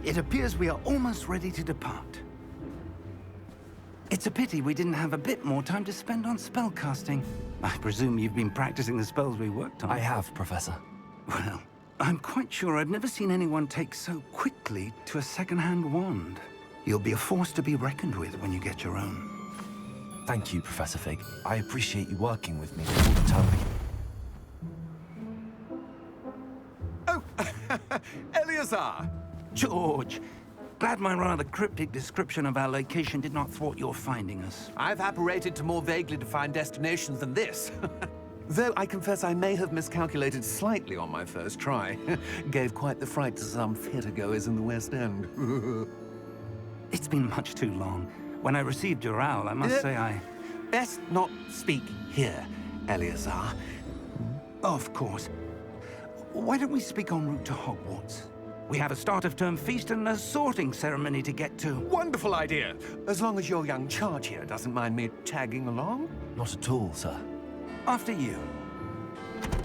It appears we are almost ready to depart. It's a pity we didn't have a bit more time to spend on spellcasting. I presume you've been practicing the spells we worked on. I have, Professor. Well, I'm quite sure I've never seen anyone take so quickly to a second-hand wand. You'll be a force to be reckoned with when you get your own. Thank you, Professor Fig. I appreciate you working with me all the time. Oh, Eleazar! George! Glad my rather cryptic description of our location did not thwart your finding us. I've apparated to more vaguely defined destinations than this. Though I confess I may have miscalculated slightly on my first try. Gave quite the fright to some theatre-goers in the West End. It's been much too long. When I received your owl, I must say I... Best not speak here, Eleazar. Of course. Why don't we speak en route to Hogwarts? We have a start-of-term feast and a sorting ceremony to get to. Wonderful idea! As long as your young charge here doesn't mind me tagging along. Not at all, sir. After you.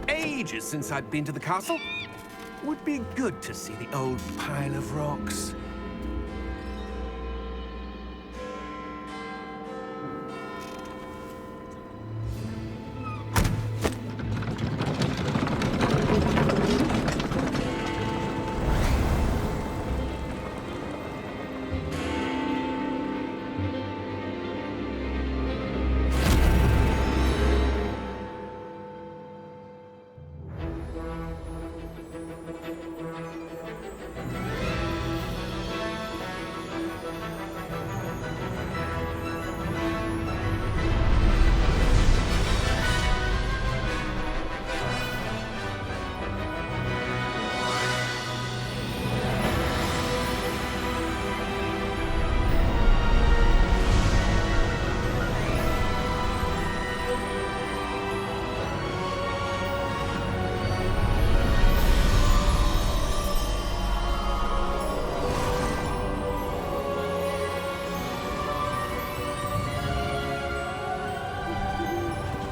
Ages since I'd been to the castle. Would be good to see the old pile of rocks.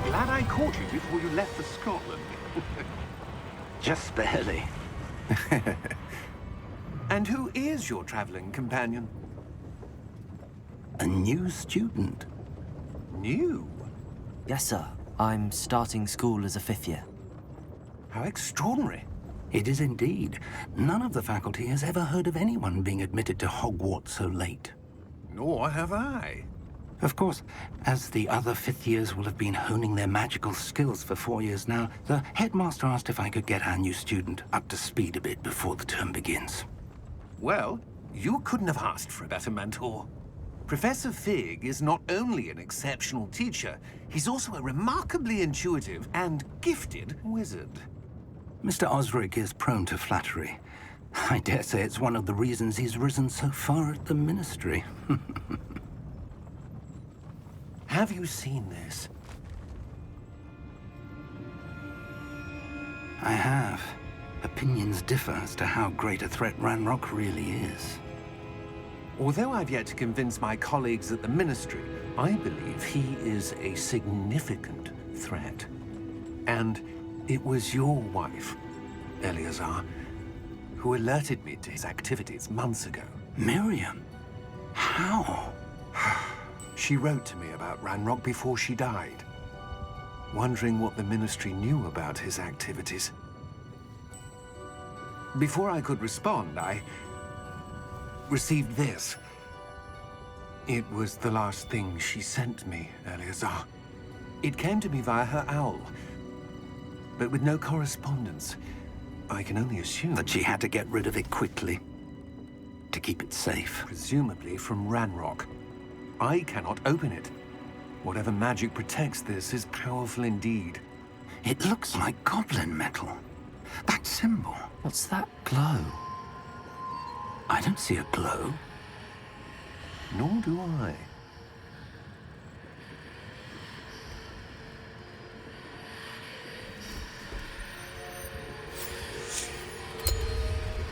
Glad I caught you before you left for Scotland. Just barely. And who is your traveling companion? A new student. New? Yes, sir. I'm starting school as a 5th year. How extraordinary. It is indeed. None of the faculty has ever heard of anyone being admitted to Hogwarts so late. Nor have I. Of course, as the other 5th years will have been honing their magical skills for 4 years now, the headmaster asked if I could get our new student up to speed a bit before the term begins. Well, you couldn't have asked for a better mentor. Professor Fig is not only an exceptional teacher, he's also a remarkably intuitive and gifted wizard. Mr. Osric is prone to flattery. I dare say it's one of the reasons he's risen so far at the Ministry. Have you seen this? I have. Opinions differ as to how great a threat Ranrock really is. Although I've yet to convince my colleagues at the Ministry, I believe he is a significant threat. And it was your wife, Eleazar, who alerted me to his activities months ago. Miriam? How? She wrote to me about Ranrock before she died, wondering what the Ministry knew about his activities. Before I could respond, I received this. It was the last thing she sent me, Eleazar. It came to me via her owl, but with no correspondence. I can only assume That she had to get rid of it quickly, to keep it safe. presumably from Ranrock. I cannot open it. Whatever magic protects this is powerful indeed. It looks like goblin metal. That symbol. What's that glow? I don't see a glow. Nor do I.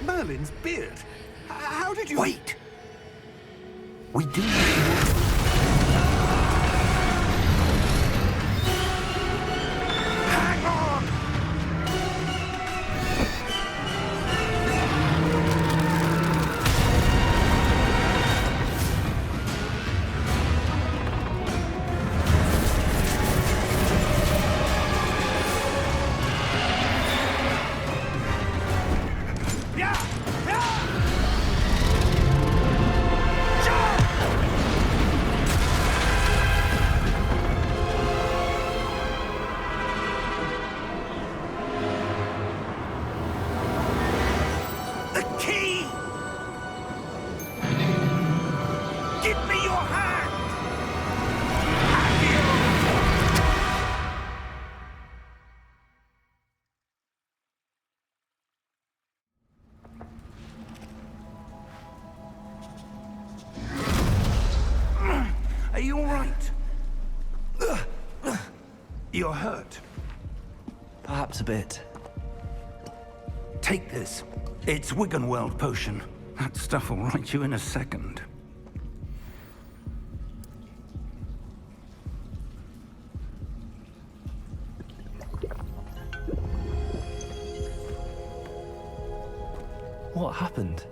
Merlin's beard. How did you... Wait! We do need to... Hang on! You're hurt. Perhaps a bit. Take this. It's Wiggenweld potion. That stuff will right you in a second. What happened?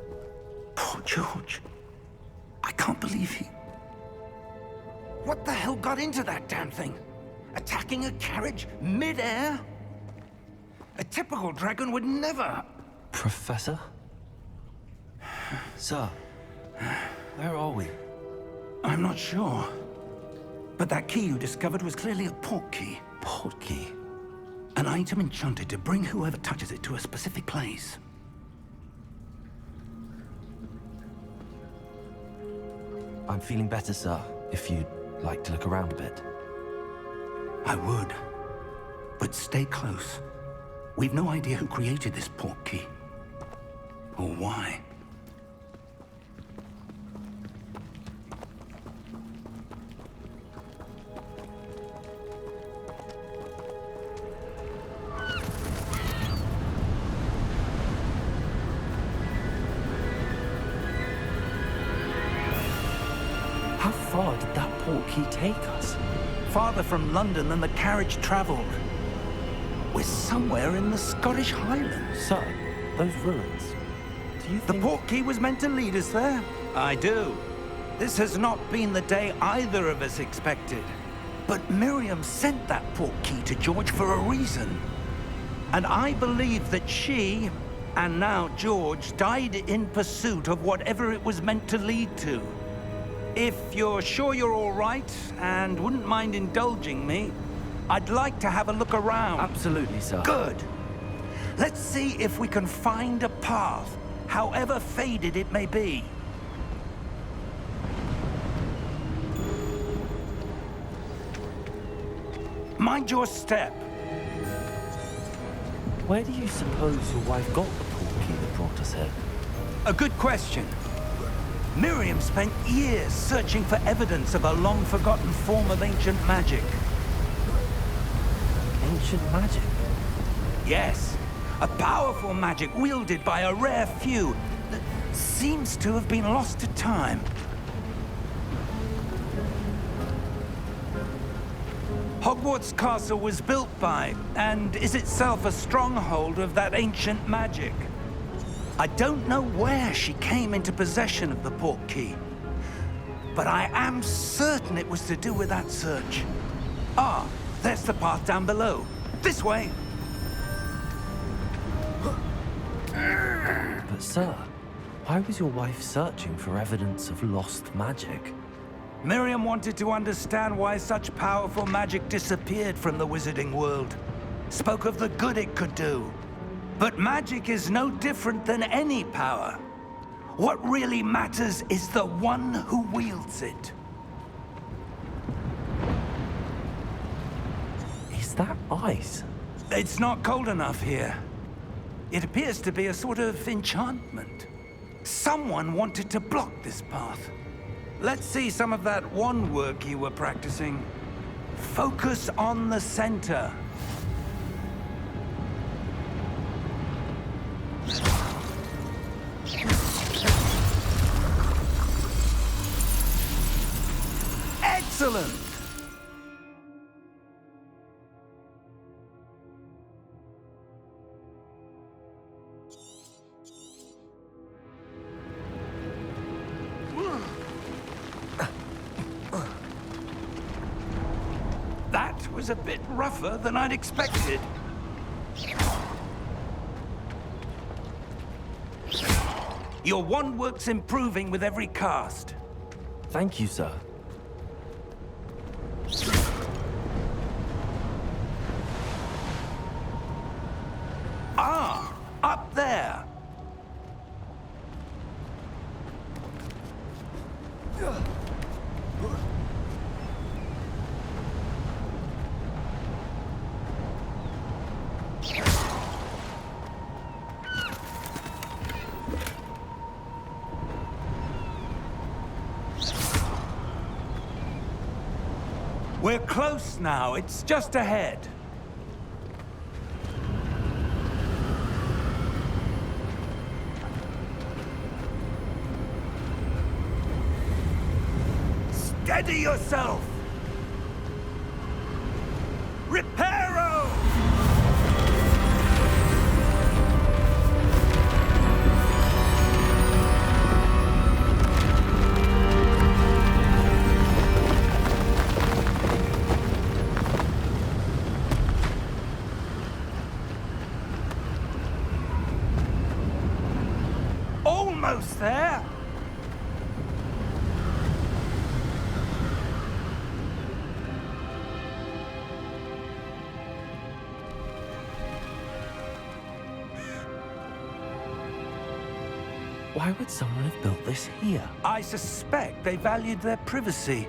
Poor George. I can't believe he... What the hell got into that damn thing? Attacking a carriage mid-air? A typical dragon would never... Professor? Sir, where are we? I'm not sure. But that key you discovered was clearly a port key. Port key? An item enchanted to bring whoever touches it to a specific place. I'm feeling better, sir, if you'd like to look around a bit. I would. But stay close. We've no idea who created this port key. Or why. How far did that port key take us? Farther from London than the carriage traveled. We're somewhere in the Scottish Highlands. Sir, those ruins. Do you The think... port key was meant to lead us there? I do. This has not been the day either of us expected. But Miriam sent that port key to George for a reason. And I believe that she, and now George, died in pursuit of whatever it was meant to lead to. If you're sure you're all right, and wouldn't mind indulging me, I'd like to have a look around. Absolutely, sir. Good. Let's see if we can find a path, however faded it may be. Mind your step. Where do you suppose your wife got the port key that brought us here? A good question. Miriam spent years searching for evidence of a long-forgotten form of ancient magic. Ancient magic? Yes, a powerful magic wielded by a rare few that seems to have been lost to time. Hogwarts Castle was built by, and is itself a stronghold of that ancient magic. I don't know where she came into possession of the port key, but I am certain it was to do with that search. Ah, there's the path down below. This way. But sir, why was your wife searching for evidence of lost magic? Miriam wanted to understand why such powerful magic disappeared from the wizarding world. Spoke of the good it could do. But magic is no different than any power. What really matters is the one who wields it. Is that ice? It's not cold enough here. It appears to be a sort of enchantment. Someone wanted to block this path. Let's see some of that wand work you were practicing. Focus on the center. Excellent! That was a bit rougher than I'd expected. Your wand work's improving with every cast. Thank you, sir. Ah, up there. close now. It's just ahead. Steady yourself! Reparo! Almost there! Why would someone have built this here? I suspect they valued their privacy.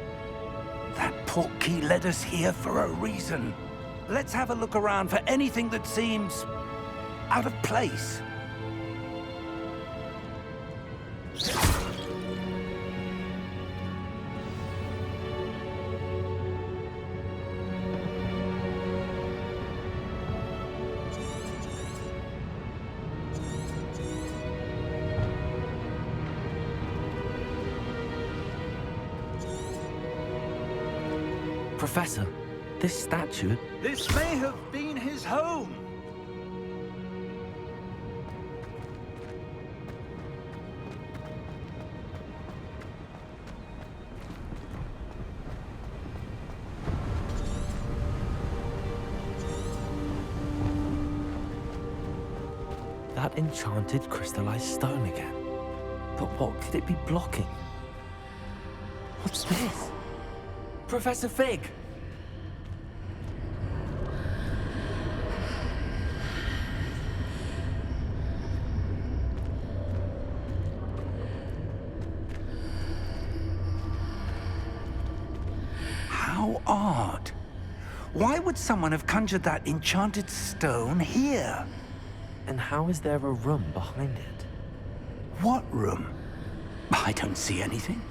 That portkey led us here for a reason. Let's have a look around for anything that seems out of place. Professor, this statue... This may have been his home. That enchanted crystallized stone again. But what could it be blocking? What's this? Professor Fig! How odd. Why would someone have conjured that enchanted stone here? And how is there a room behind it? What room? I don't see anything.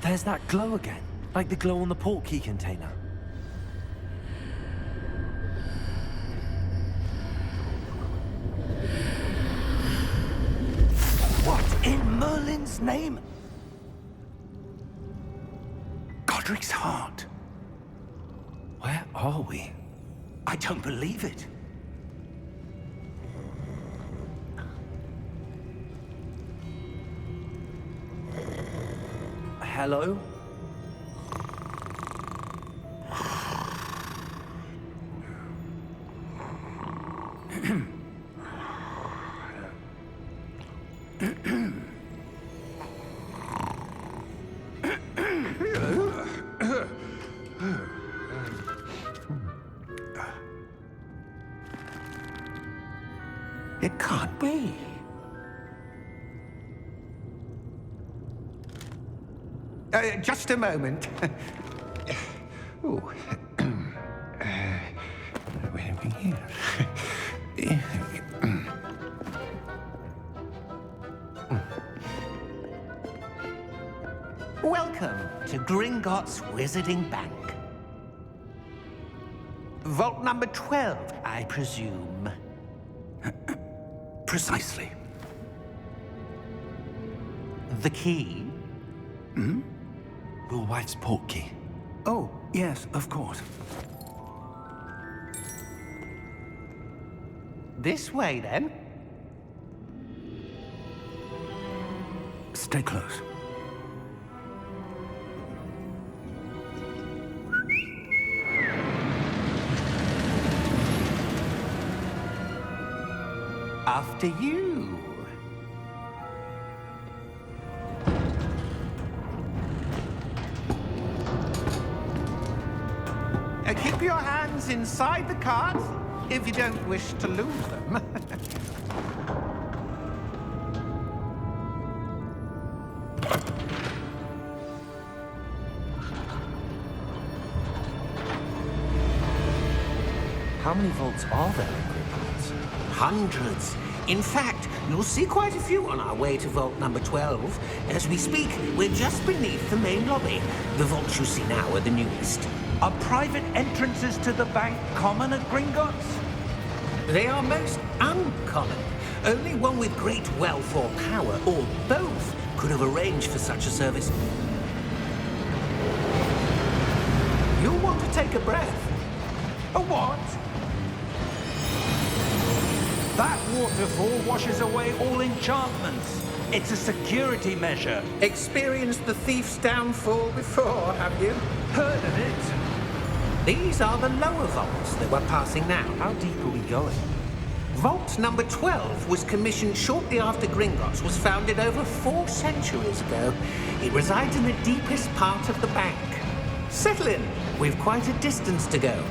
There's that glow again, like the glow on the portkey container. What in Merlin's name? Godric's heart. Where are we? I don't believe it. Hello? It can't be. Just a moment. Ooh. Where are we here? Welcome to Gringotts Wizarding Bank. Vault number 12, I presume. Precisely. The key? Your wife's portkey. Oh, yes, of course. This way, then. Stay close. After you. Keep your hands inside the cart if you don't wish to lose them. How many vaults are there in Gringotts? Hundreds. In fact, you'll see quite a few on our way to vault number 12. As we speak, we're just beneath the main lobby. The vaults you see now are the newest. Are private entrances to the bank common at Gringotts? They are most uncommon. Only one with great wealth or power, or both, could have arranged for such a service. You'll want to take a breath. A what? That waterfall washes away all enchantments. It's a security measure. Experienced the thief's downfall before, have you? Heard of it? These are the lower vaults that we're passing now. How deep are we going? Vault number 12 was commissioned shortly after Gringotts was founded over 4 centuries ago. It resides in the deepest part of the bank. Settle in. We've quite a distance to go.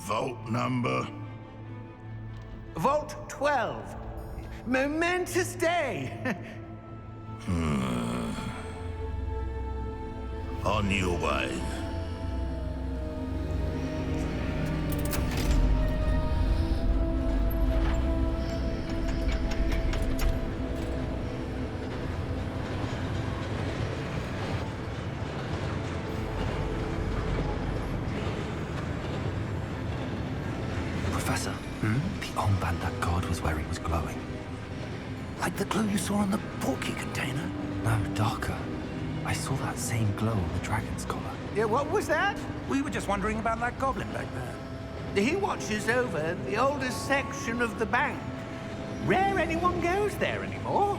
Vault number? Vault 12. Momentous day. On your way. Professor, the armband that guard was wearing was glowing. Like the glow you saw on the portkey container? No, darker. I saw that same glow on the dragon's collar. Yeah, what was that? We were just wondering about that goblin back there. He watches over the oldest section of the bank. Rare anyone goes there anymore.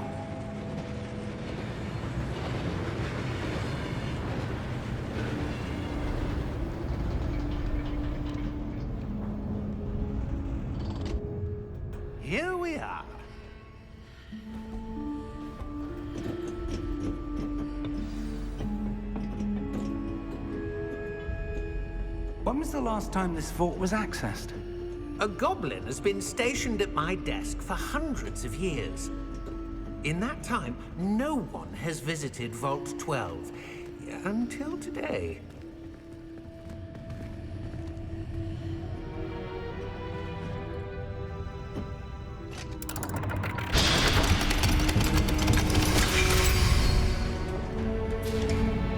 Here we are. When was the last time this vault was accessed? A goblin has been stationed at my desk for hundreds of years. In that time, no one has visited Vault 12. Until today.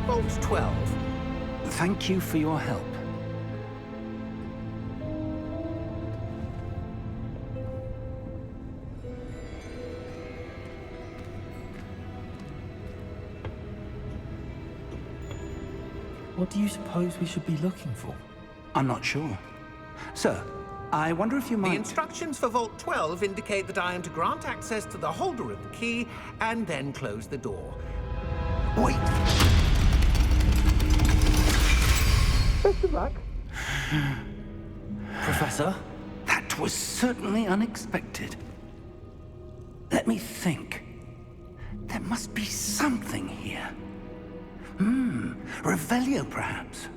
Vault 12. Thank you for your help. What do you suppose we should be looking for? I'm not sure. Sir, I wonder if you The might... instructions for Vault 12 indicate that I am to grant access to the holder of the key and then close the door. Wait! Best of luck. Professor? That was certainly unexpected. Let me think. There must be something here. Revelio, perhaps?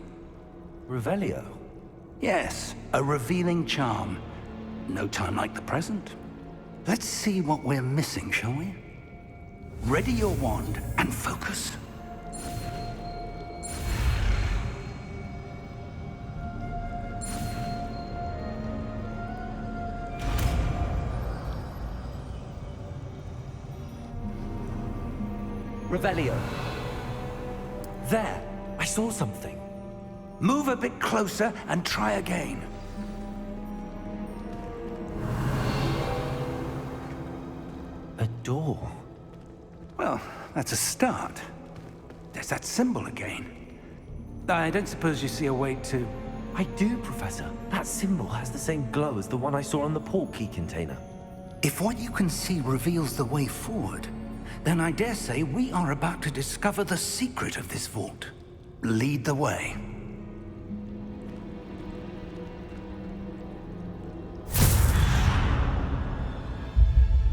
Revelio? Yes, a revealing charm. No time like the present. Let's see what we're missing, shall we? Ready your wand and focus. Revelio. There! I saw something. Move a bit closer and try again. A door. Well, that's a start. There's that symbol again. I don't suppose you see a way to... I do, Professor. That symbol has the same glow as the one I saw on the portkey container. If what you can see reveals the way forward, then I dare say we are about to discover the secret of this vault. Lead the way.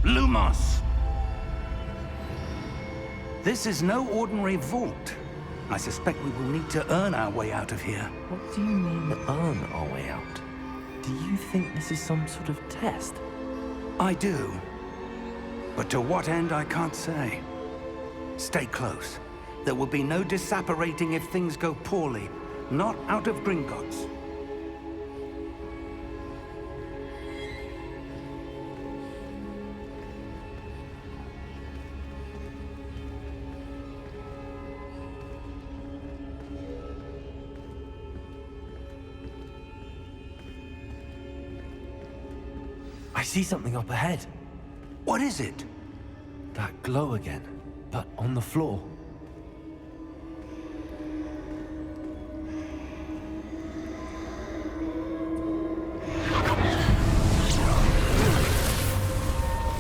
Lumos! This is no ordinary vault. I suspect we will need to earn our way out of here. What do you mean, earn our way out? Do you think this is some sort of test? I do. But to what end, I can't say. Stay close. There will be no disapparating if things go poorly. Not out of Gringotts. I see something up ahead. What is it? That glow again, but on the floor.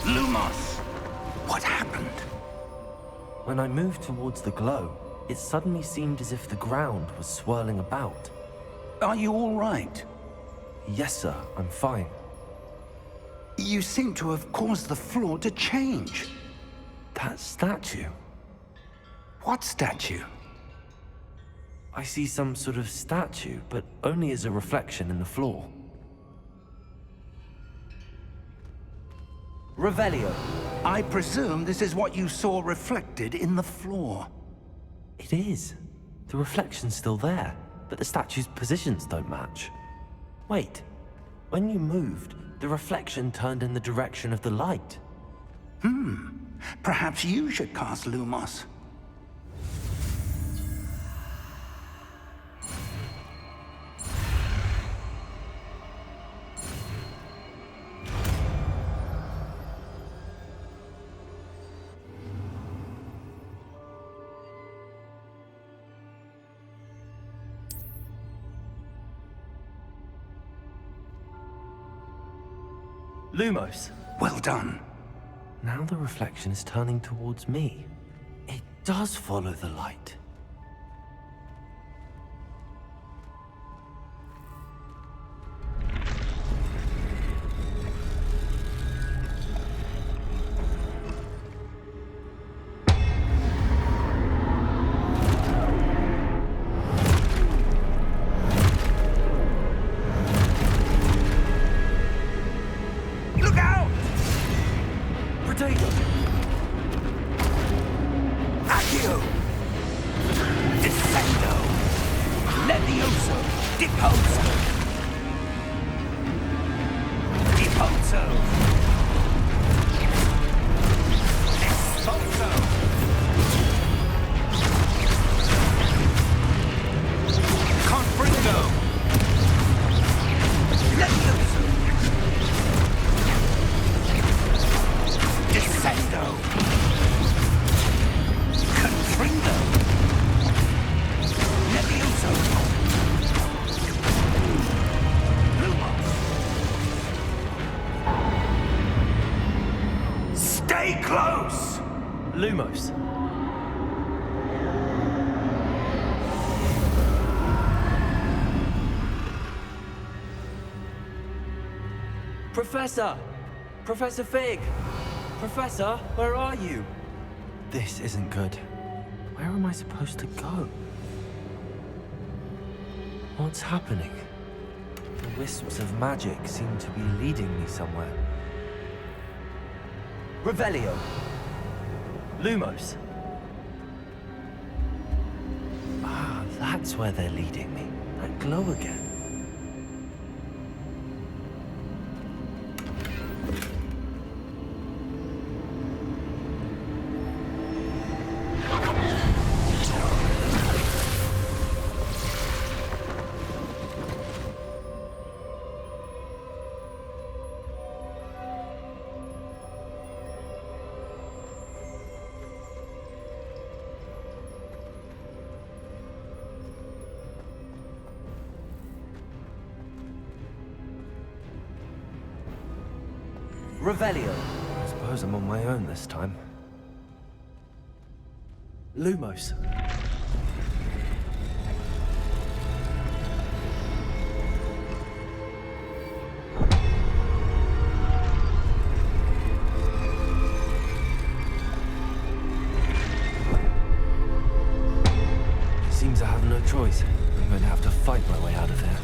Lumos! What happened? When I moved towards the glow, it suddenly seemed as if the ground was swirling about. Are you all right? Yes, sir, I'm fine. You seem to have caused the floor to change. That statue. What statue? I see some sort of statue, but only as a reflection in the floor. Revelio. I presume this is what you saw reflected in the floor. It is. The reflection's still there, but the statue's positions don't match. Wait. When you moved, the reflection turned in the direction of the light. Perhaps you should cast Lumos. Lumos. Well done. Now the reflection is turning towards me. It does follow the light. Look out! Potato! Accio! Descendo! Levioso! Deposo! Deposo! Expulso! Confringo! Levioso! Descendo! Confringo! Levioso! Lumos! Stay close! Lumos. Professor! Professor Fig! Professor, where are you? This isn't good. Where am I supposed to go? What's happening? The wisps of magic seem to be leading me somewhere. Revelio! Lumos! Ah, that's where they're leading me. That glow again. Revelio. I suppose I'm on my own this time. Lumos. Seems I have no choice. I'm going to have to fight my way out of here.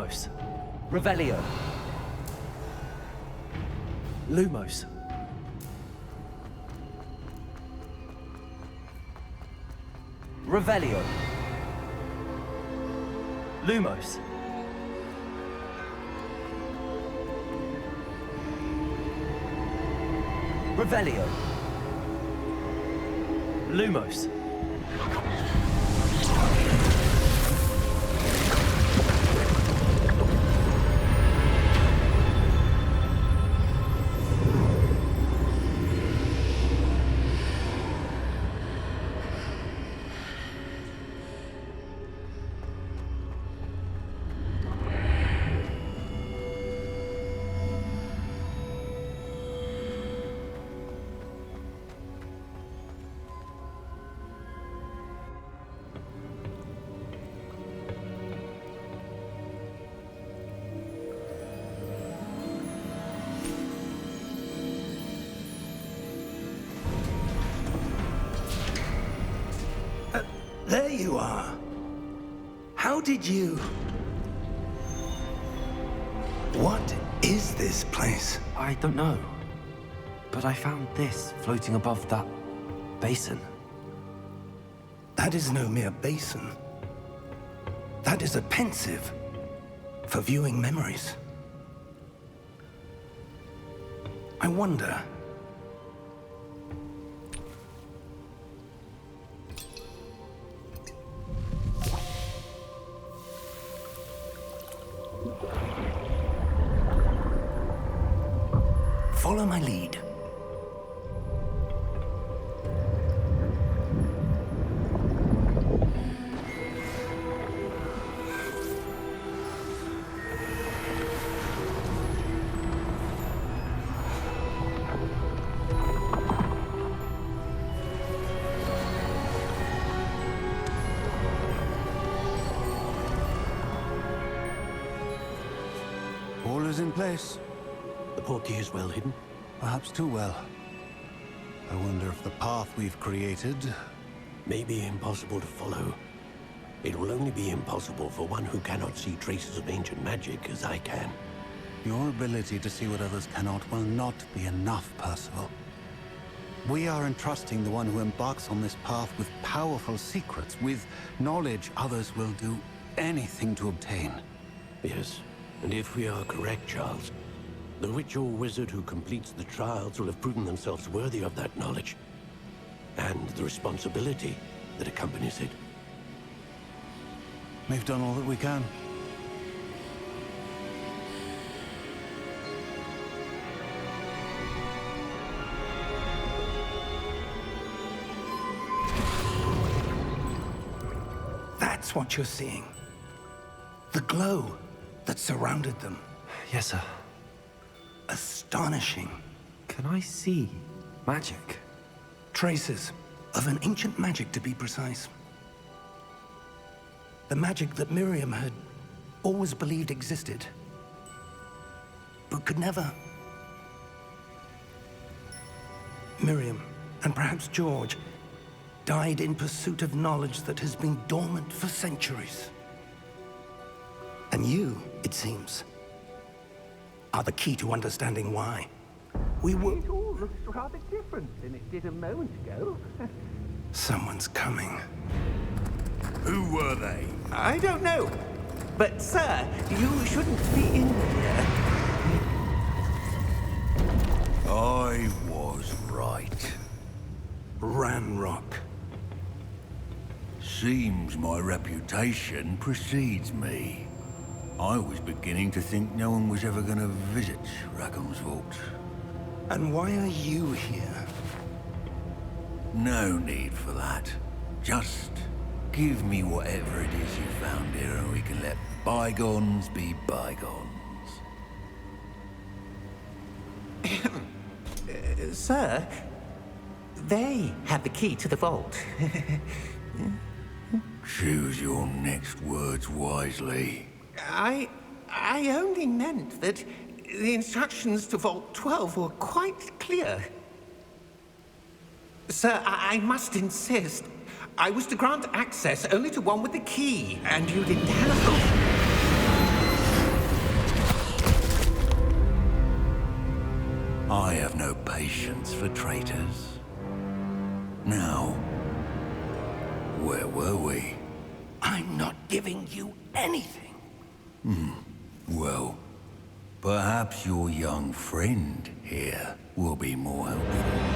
Lumos. Revelio. Lumos. Revelio. Lumos. Revelio. Lumos. There you are. How did you... What is this place? I don't know. But I found this floating above that basin. That is no mere basin. That is a pensive for viewing memories. I wonder... Follow my lead. All is in place. The portkey is well hidden. Perhaps too well. I wonder if the path we've created... May be impossible to follow. It will only be impossible for one who cannot see traces of ancient magic as I can. Your ability to see what others cannot will not be enough, Percival. We are entrusting the one who embarks on this path with powerful secrets, with knowledge others will do anything to obtain. Yes, and if we are correct, Charles, the witch or wizard who completes the trials will have proven themselves worthy of that knowledge, and the responsibility that accompanies it. We've done all that we can. That's what you're seeing. The glow that surrounded them. Yes, sir. Astonishing. Can I see magic? Traces of an ancient magic, to be precise. The magic that Miriam had always believed existed, but could never. Miriam, and perhaps George, died in pursuit of knowledge that has been dormant for centuries. And you, it seems, are the key to understanding why. We were... It all looks rather different than it did a moment ago. Someone's coming. Who were they? I don't know. But, sir, you shouldn't be in here. I was right. Ranrock. Seems my reputation precedes me. I was beginning to think no one was ever going to visit Rackham's vault. And why are you here? No need for that. Just give me whatever it is you found here and we can let bygones be bygones. Sir, they have the key to the vault. Choose your next words wisely. I only meant that the instructions to Vault 12 were quite clear. Sir, I must insist. I was to grant access only to one with the key, and you didn't have... I have no patience for traitors. Now, where were we? I'm not giving you anything. Well, perhaps your young friend here will be more helpful.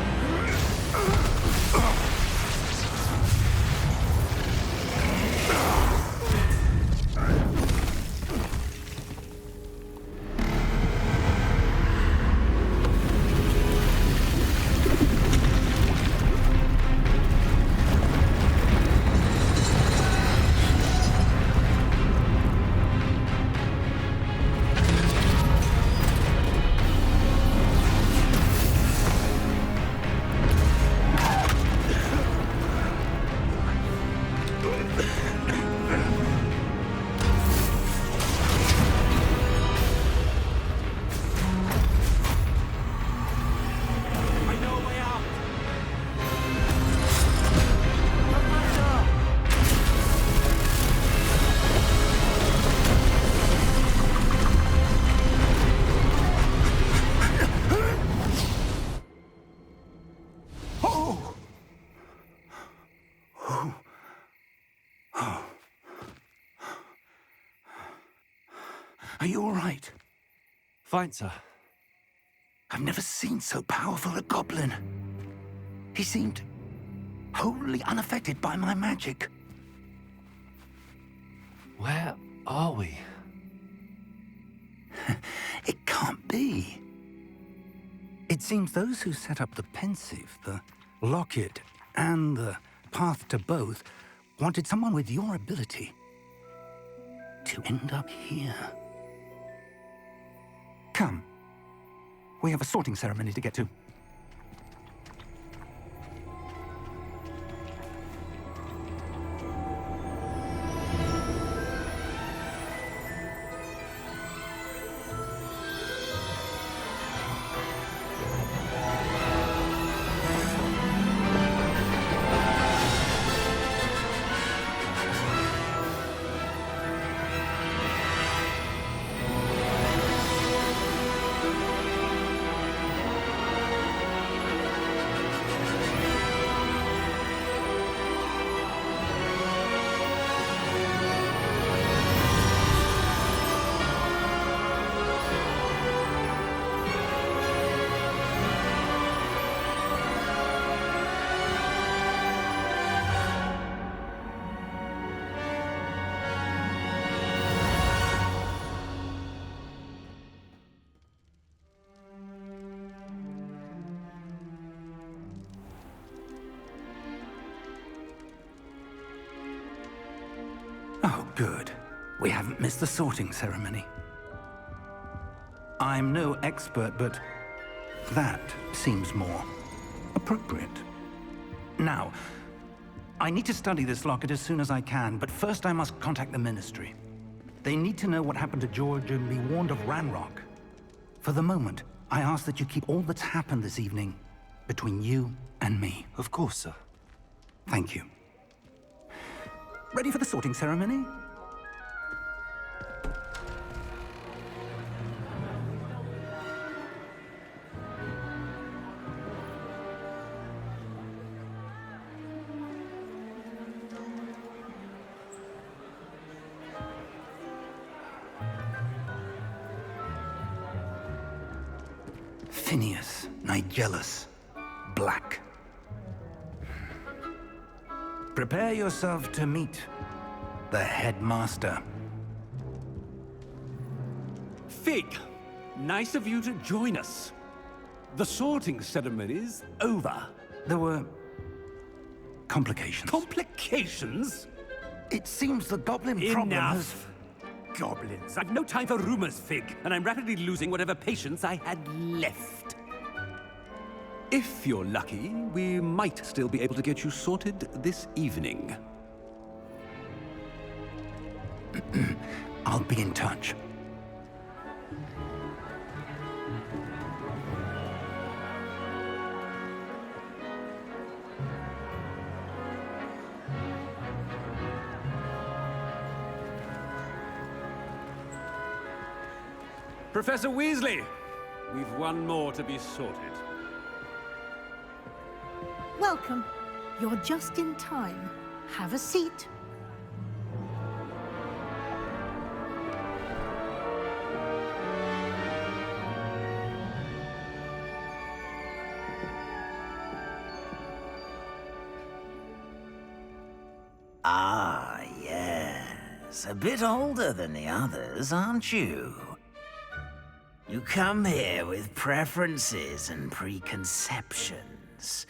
Are you all right? Fine, sir. I've never seen so powerful a goblin. He seemed wholly unaffected by my magic. Where are we? It can't be. It seems those who set up the Pensive, the Locket, and the Path to Both wanted someone with your ability to end up here. Come. We have a sorting ceremony to get to. Oh, good. We haven't missed the sorting ceremony. I'm no expert, but that seems more appropriate. Now, I need to study this locket as soon as I can, but first I must contact the Ministry. They need to know what happened to George and be warned of Ranrock. For the moment, I ask that you keep all that's happened this evening between you and me. Of course, sir. Thank you. Ready for the sorting ceremony? Phineas, Nigellus, Black. Prepare yourself to meet the headmaster. Fig, nice of you to join us. The sorting ceremony's over. There were complications. Complications? It seems the goblin problem has... Enough! Goblins. I've no time for rumors, Fig, and I'm rapidly losing whatever patience I had left. If you're lucky, we might still be able to get you sorted this evening. I'll be in touch. Professor Weasley, We've one more to be sorted. Welcome. You're just in time. Have a seat. Ah, yes. A bit older than the others, aren't you? You come here with preferences and preconceptions.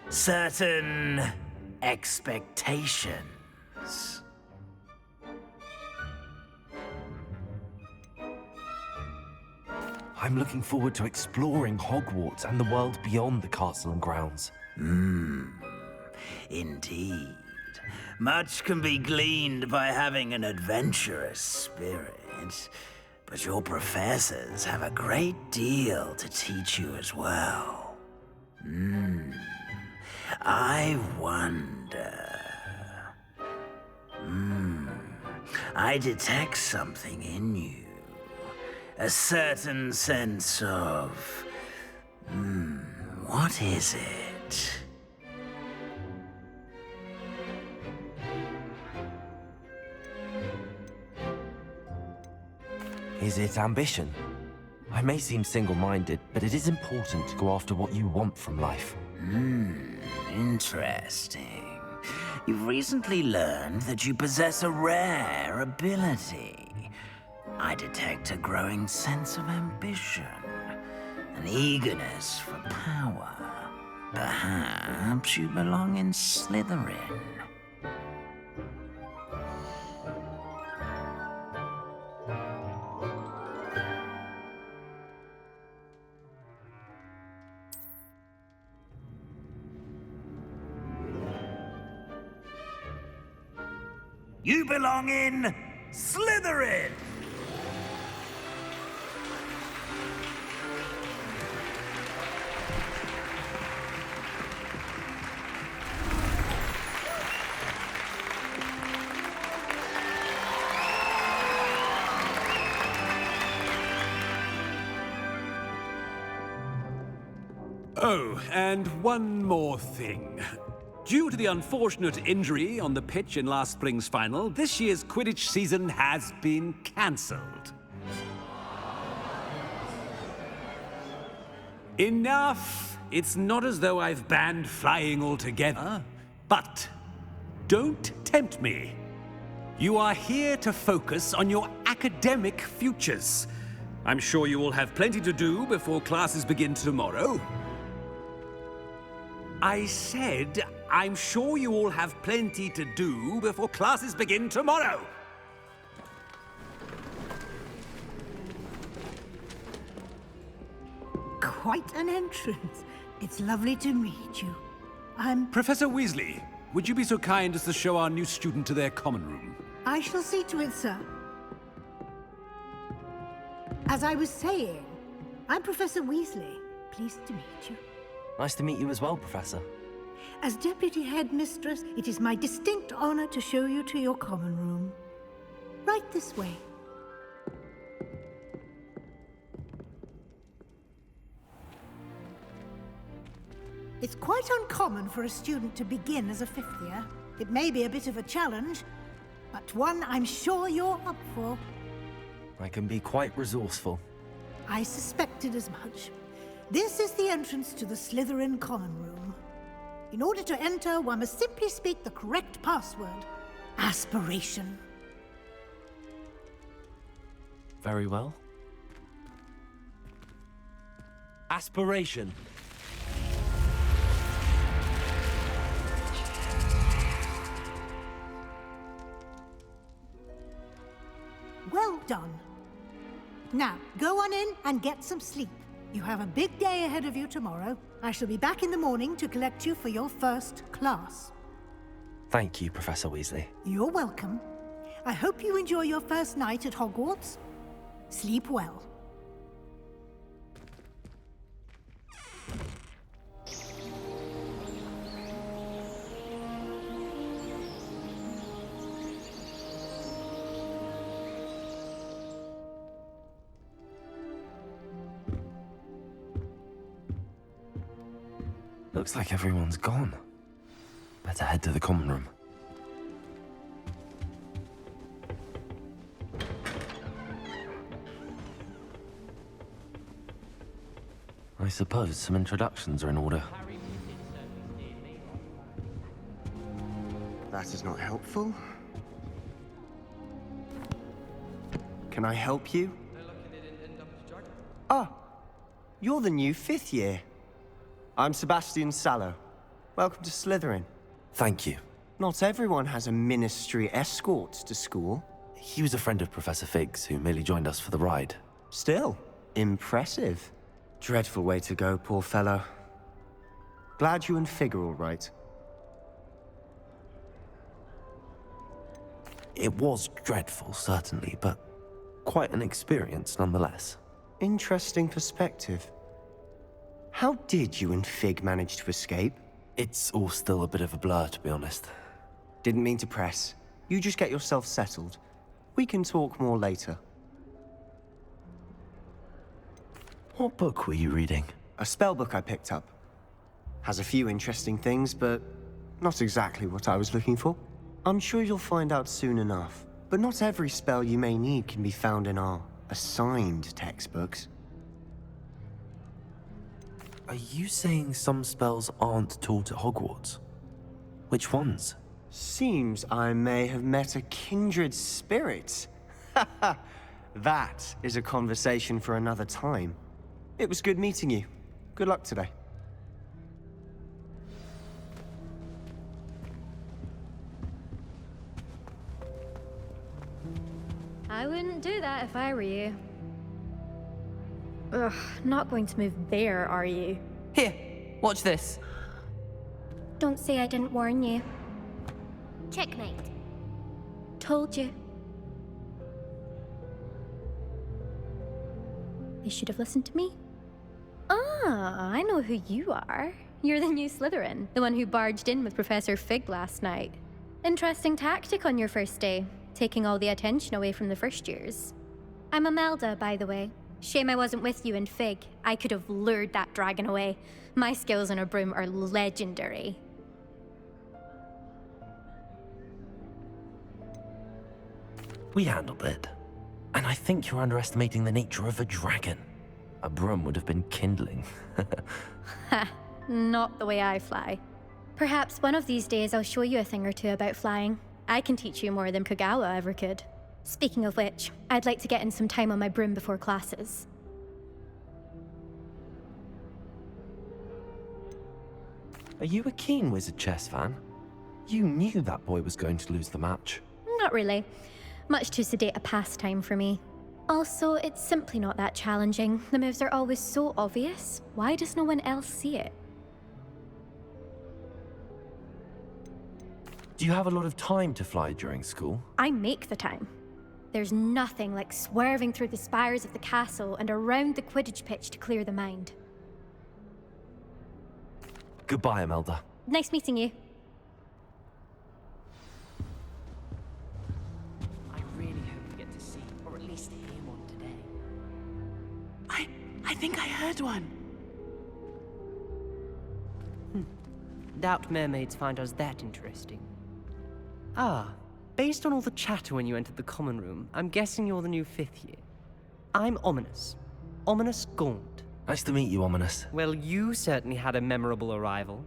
Certain expectations. I'm looking forward to exploring Hogwarts and the world beyond the castle and grounds. Indeed. Much can be gleaned by having an adventurous spirit, but your professors have a great deal to teach you as well. I wonder... I detect something in you. A certain sense of... what is it? Is it ambition? I may seem single-minded, but it is important to go after what you want from life. Interesting. You've recently learned that you possess a rare ability. I detect a growing sense of ambition, an eagerness for power. Perhaps you belong in Slytherin. You belong in Slytherin! Oh, and one more thing. Due to the unfortunate injury on the pitch in last spring's final, this year's Quidditch season has been cancelled. Enough! It's not as though I've banned flying altogether. But don't tempt me. You are here to focus on your academic futures. I'm sure you will have plenty to do before classes begin tomorrow. I said, I'm sure you all have plenty to do before classes begin tomorrow. Quite an entrance. It's lovely to meet you. Professor Weasley, would you be so kind as to show our new student to their common room? I shall see to it, sir. As I was saying, I'm Professor Weasley. Pleased to meet you. Nice to meet you as well, Professor. As Deputy Headmistress, it is my distinct honor to show you to your common room. Right this way. It's quite uncommon for a student to begin as a fifth year. It may be a bit of a challenge, but one I'm sure you're up for. I can be quite resourceful. I suspected as much. This is the entrance to the Slytherin common room. In order to enter, one must simply speak the correct password. Aspiration. Very well. Aspiration. Well done. Now, go on in and get some sleep. You have a big day ahead of you tomorrow. I shall be back in the morning to collect you for your first class. Thank you, Professor Weasley. You're welcome. I hope you enjoy your first night at Hogwarts. Sleep well. Looks like everyone's gone. Better head to the common room. I suppose some introductions are in order. That is not helpful. Can I help you? Ah, you're the new 5th year. I'm Sebastian Sallow. Welcome to Slytherin. Thank you. Not everyone has a ministry escort to school. He was a friend of Professor Fig's who merely joined us for the ride. Still, impressive. Dreadful way to go, poor fellow. Glad you and Fig are all right. It was dreadful, certainly, but quite an experience nonetheless. Interesting perspective. How did you and Fig manage to escape? It's all still a bit of a blur, to be honest. Didn't mean to press. You just get yourself settled. We can talk more later. What book were you reading? A spell book I picked up. Has a few interesting things, but not exactly what I was looking for. I'm sure you'll find out soon enough. But not every spell you may need can be found in our assigned textbooks. Are you saying some spells aren't taught at Hogwarts? Which ones? Seems I may have met a kindred spirit. That is a conversation for another time. It was good meeting you. Good luck today. I wouldn't do that if I were you. Ugh, not going to move there, are you? Here, watch this. Don't say I didn't warn you. Checkmate. Told you. They should have listened to me. Ah, I know who you are. You're the new Slytherin, the one who barged in with Professor Fig last night. Interesting tactic on your first day, taking all the attention away from the first years. I'm Imelda, by the way. Shame I wasn't with you in Fig. I could have lured that dragon away. My skills on a broom are legendary. We handled it. And I think you're underestimating the nature of a dragon. A broom would have been kindling. Ha, not the way I fly. Perhaps one of these days I'll show you a thing or two about flying. I can teach you more than Kogawa ever could. Speaking of which, I'd like to get in some time on my broom before classes. Are you a keen Wizard chess fan? You knew that boy was going to lose the match. Not really. Much too sedate a pastime for me. Also, it's simply not that challenging. The moves are always so obvious. Why does no one else see it? Do you have a lot of time to fly during school? I make the time. There's nothing like swerving through the spires of the castle and around the Quidditch pitch to clear the mind. Goodbye, Imelda. Nice meeting you. I really hope we get to see, or at least hear one today. I think I heard one. Doubt mermaids find us that interesting. Ah, based on all the chatter when you entered the common room, I'm guessing you're the new 5th year. I'm Ominous. Ominous Gaunt. Nice to meet you, Ominous. Well, you certainly had a memorable arrival.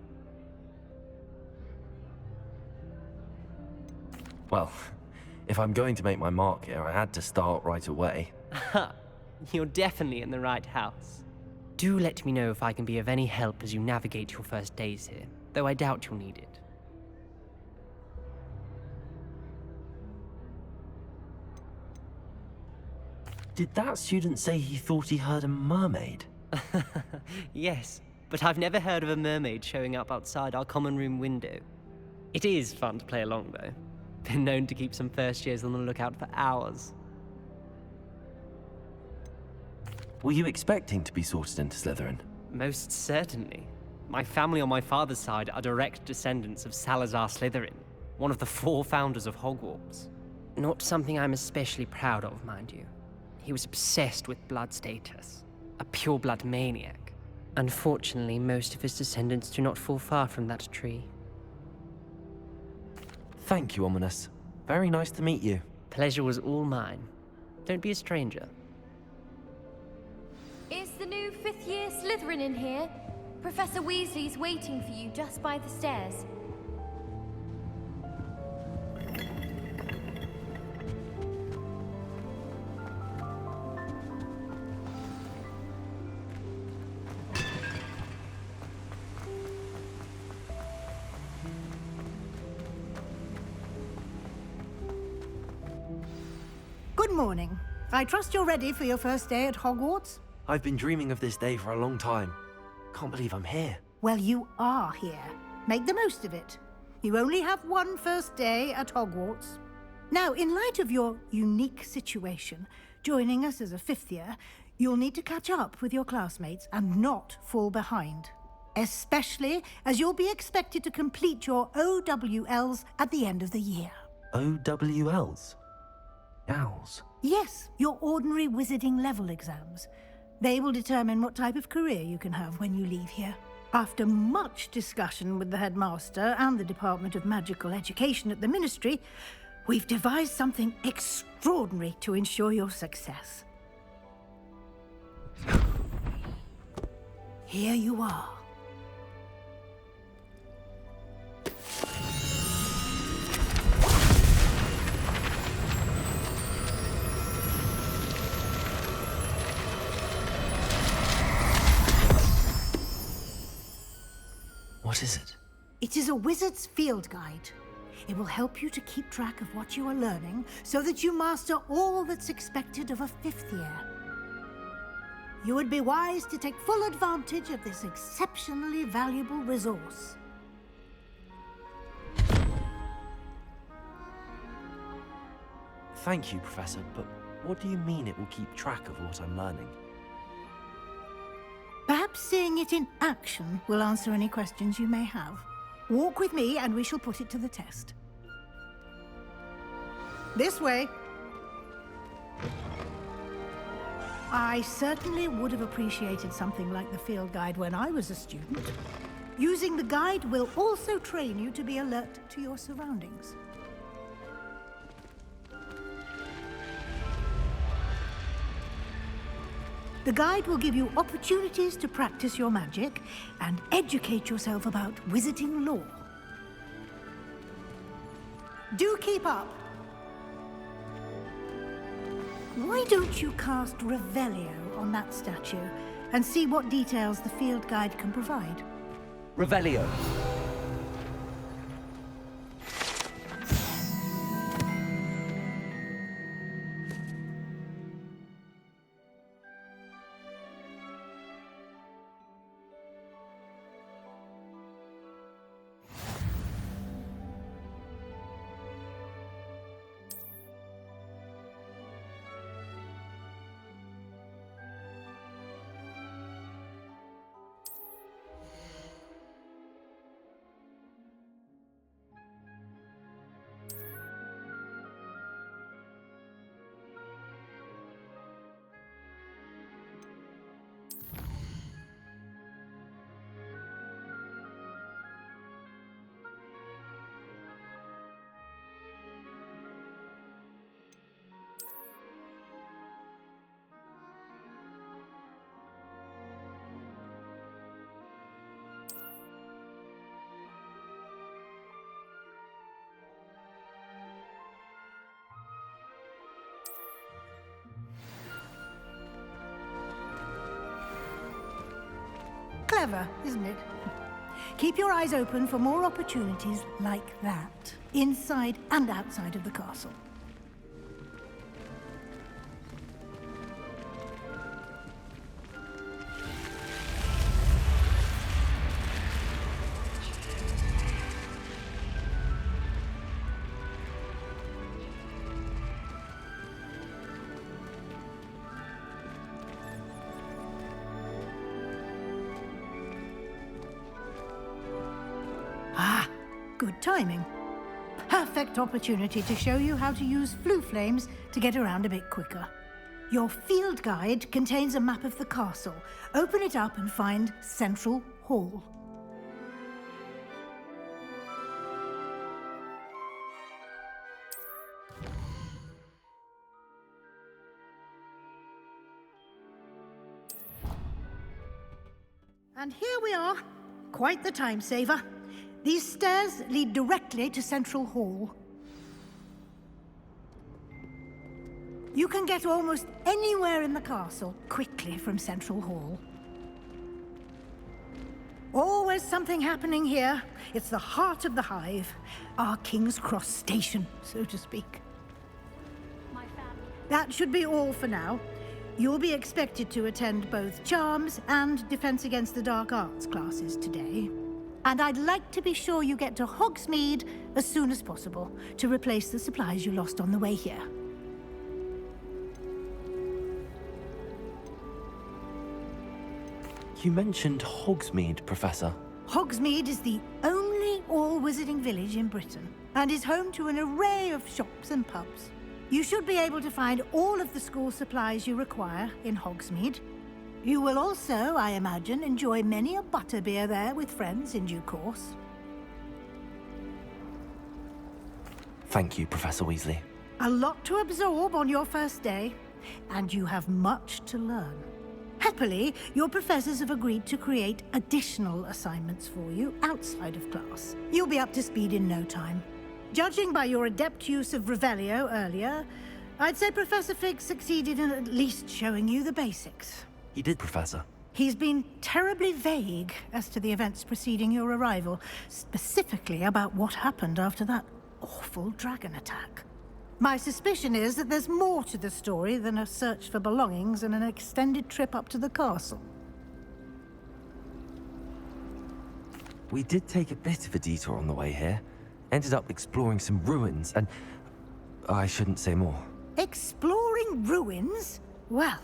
Well, if I'm going to make my mark here, I had to start right away. Ha! You're definitely in the right house. Do let me know if I can be of any help as you navigate your first days here, though I doubt you'll need it. Did that student say he thought he heard a mermaid? Yes, but I've never heard of a mermaid showing up outside our common room window. It is fun to play along, though. Been known to keep some first years on the lookout for hours. Were you expecting to be sorted into Slytherin? Most certainly. My family on my father's side are direct descendants of Salazar Slytherin, one of the 4 founders of Hogwarts. Not something I'm especially proud of, mind you. He was obsessed with blood status, a pure-blood maniac. Unfortunately, most of his descendants do not fall far from that tree. Thank you, Ominous. Very nice to meet you. Pleasure was all mine. Don't be a stranger. Is the new fifth-year Slytherin in here? Professor Weasley's waiting for you just by the stairs. Good morning. I trust you're ready for your first day at Hogwarts? I've been dreaming of this day for a long time. Can't believe I'm here. Well, you are here. Make the most of it. You only have one first day at Hogwarts. Now, in light of your unique situation, joining us as a fifth year, you'll need to catch up with your classmates and not fall behind. Especially as you'll be expected to complete your OWLs at the end of the year. OWLs? Owls? Yes, your ordinary wizarding level exams. They will determine what type of career you can have when you leave here. After much discussion with the headmaster and the Department of Magical Education at the Ministry, we've devised something extraordinary to ensure your success. Here you are. What is it? It is a wizard's field guide. It will help you to keep track of what you are learning so that you master all that's expected of a fifth year. You would be wise to take full advantage of this exceptionally valuable resource. Thank you, Professor, but what do you mean it will keep track of what I'm learning? Perhaps seeing it in action will answer any questions you may have. Walk with me and we shall put it to the test. This way. I certainly would have appreciated something like the field guide when I was a student. Using the guide will also train you to be alert to your surroundings. The guide will give you opportunities to practice your magic and educate yourself about wizarding lore. Do keep up. Why don't you cast Revelio on that statue and see what details the field guide can provide? Revelio. Clever, isn't it? Keep your eyes open for more opportunities like that, inside and outside of the castle. Good timing. Perfect opportunity to show you how to use flue flames to get around a bit quicker. Your field guide contains a map of the castle. Open it up and find Central Hall. And here we are. Quite the time saver. These stairs lead directly to Central Hall. You can get almost anywhere in the castle quickly from Central Hall. Always something happening here. It's the heart of the Hive. Our King's Cross station, so to speak. That should be all for now. You'll be expected to attend both Charms and Defense Against the Dark Arts classes today. And I'd like to be sure you get to Hogsmeade as soon as possible to replace the supplies you lost on the way here. You mentioned Hogsmeade, Professor. Hogsmeade is the only all-wizarding village in Britain and is home to an array of shops and pubs. You should be able to find all of the school supplies you require in Hogsmeade. You will also, I imagine, enjoy many a butterbeer there with friends in due course. Thank you, Professor Weasley. A lot to absorb on your first day, and you have much to learn. Happily, your professors have agreed to create additional assignments for you outside of class. You'll be up to speed in no time. Judging by your adept use of Revelio earlier, I'd say Professor Fig succeeded in at least showing you the basics. He did, Professor. He's been terribly vague as to the events preceding your arrival, specifically about what happened after that awful dragon attack. My suspicion is that there's more to the story than a search for belongings and an extended trip up to the castle. We did take a bit of a detour on the way here. Ended up exploring some ruins, and I shouldn't say more. Exploring ruins? Well,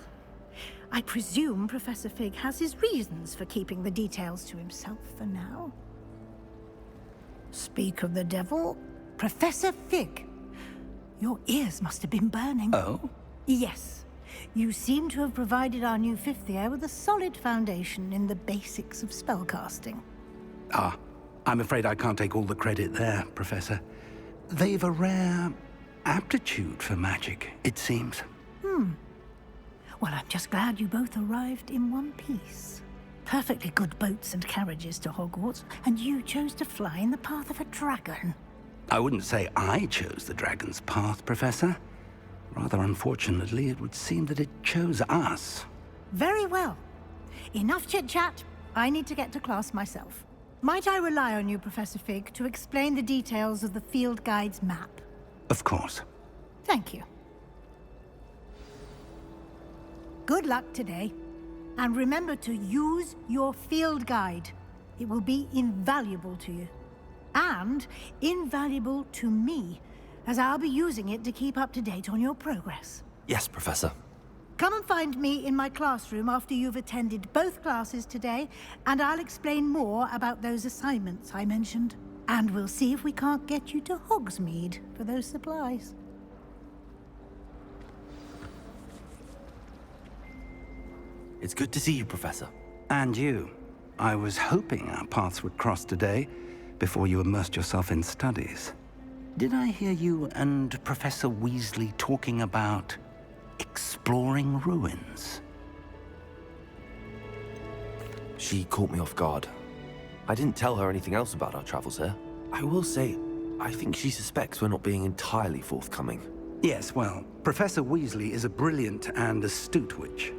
I presume Professor Fig has his reasons for keeping the details to himself for now. Speak of the devil, Professor Fig. Your ears must have been burning. Oh? Yes. You seem to have provided our new fifth year with a solid foundation in the basics of spellcasting. Ah, I'm afraid I can't take all the credit there, Professor. They've a rare aptitude for magic, it seems. Well, I'm just glad you both arrived in one piece. Perfectly good boats and carriages to Hogwarts, and you chose to fly in the path of a dragon. I wouldn't say I chose the dragon's path, Professor. Rather unfortunately, it would seem that it chose us. Very well. Enough chit-chat. I need to get to class myself. Might I rely on you, Professor Fig, to explain the details of the field guide's map? Of course. Thank you. Good luck today. And remember to use your field guide. It will be invaluable to you. And invaluable to me, as I'll be using it to keep up to date on your progress. Yes, Professor. Come and find me in my classroom after you've attended both classes today, and I'll explain more about those assignments I mentioned. And we'll see if we can't get you to Hogsmeade for those supplies. It's good to see you, Professor. And you. I was hoping our paths would cross today, before you immersed yourself in studies. Did I hear you and Professor Weasley talking about exploring ruins? She caught me off guard. I didn't tell her anything else about our travels here. I will say, I think she suspects we're not being entirely forthcoming. Yes, well, Professor Weasley is a brilliant and astute witch.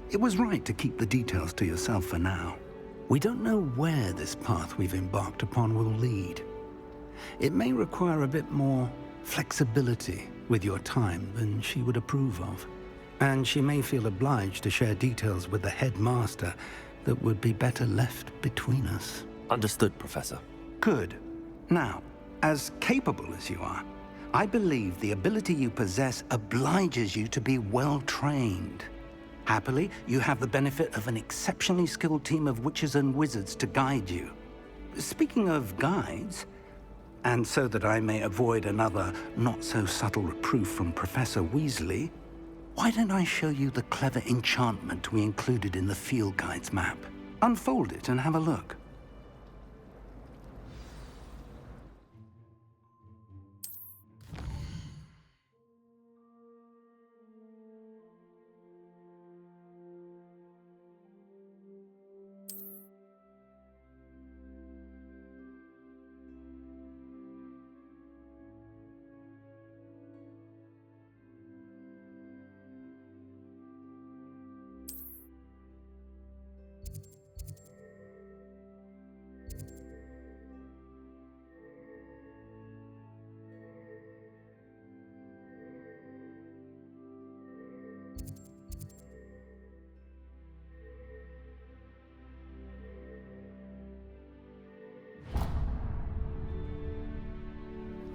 It was right to keep the details to yourself for now. We don't know where this path we've embarked upon will lead. It may require a bit more flexibility with your time than she would approve of. And she may feel obliged to share details with the headmaster that would be better left between us. Understood, Professor. Good. Now, as capable as you are, I believe the ability you possess obliges you to be well-trained. Happily, you have the benefit of an exceptionally skilled team of witches and wizards to guide you. Speaking of guides, and so that I may avoid another not-so-subtle reproof from Professor Weasley, Why don't I show you the clever enchantment we included in the field guide's map? Unfold it and have a look.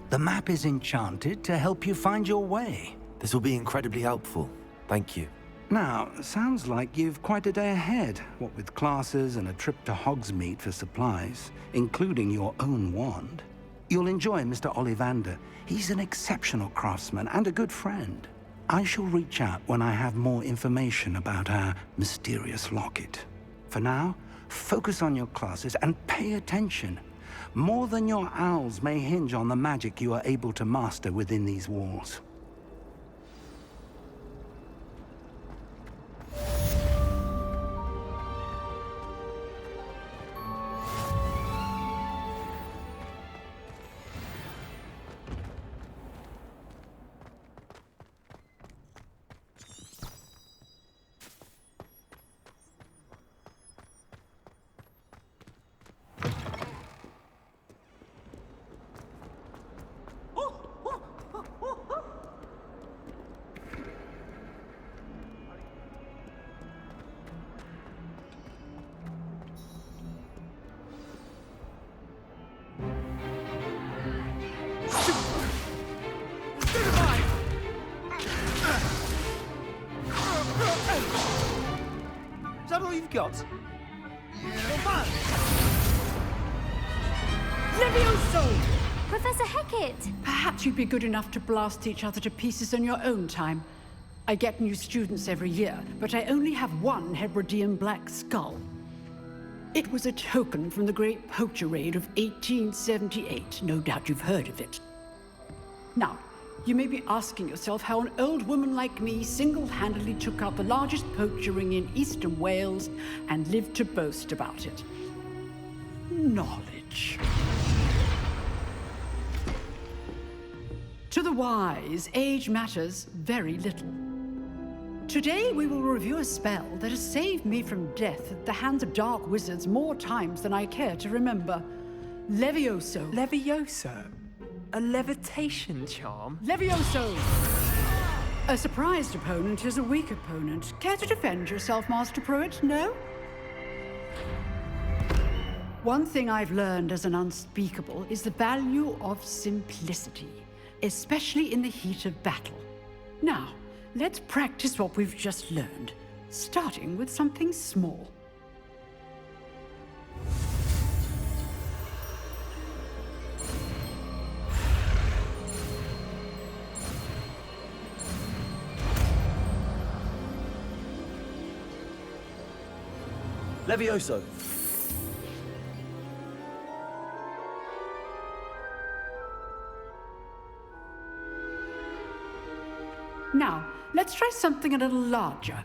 The map is enchanted to help you find your way. This will be incredibly helpful. Thank you. Now, sounds like you've quite a day ahead, what with classes and a trip to Hogsmeade for supplies, including your own wand. You'll enjoy Mr. Ollivander. He's an exceptional craftsman and a good friend. I shall reach out when I have more information about our mysterious locket. For now, focus on your classes and pay attention. More than your owls may hinge on the magic you are able to master within these walls. Is that all you've got? Levioso! Professor Hecat! Perhaps you'd be good enough to blast each other to pieces on your own time. I get new students every year, but I only have one Hebridean black skull. It was a token from the Great Poacher Raid of 1878. No doubt you've heard of it. Now, you may be asking yourself how an old woman like me single-handedly took out the largest poacher ring in eastern Wales and lived to boast about it. Knowledge. To the wise, age matters very little. Today we will review a spell that has saved me from death at the hands of dark wizards more times than I care to remember. Levioso. Levioso? A levitation charm? Levioso! A surprised opponent is a weak opponent. Care to defend yourself, Master Pruitt? No? One thing I've learned as an unspeakable is the value of simplicity, especially in the heat of battle. Now, let's practice what we've just learned, starting with something small. Levioso. Now, let's try something a little larger.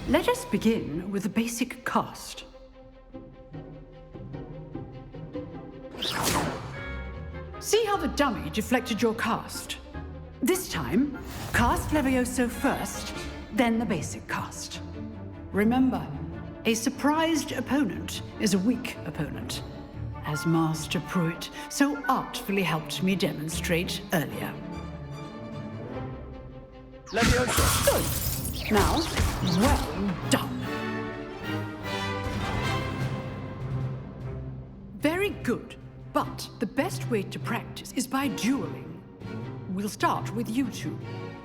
Let us begin with the basic cast. See how the dummy deflected your cast? This time, cast Levioso first, then the basic cast. Remember, a surprised opponent is a weak opponent, as Master Pruitt so artfully helped me demonstrate earlier. Levioso. Good. Now, well done. Very good. But the best way to practice is by dueling. we'll start with you two.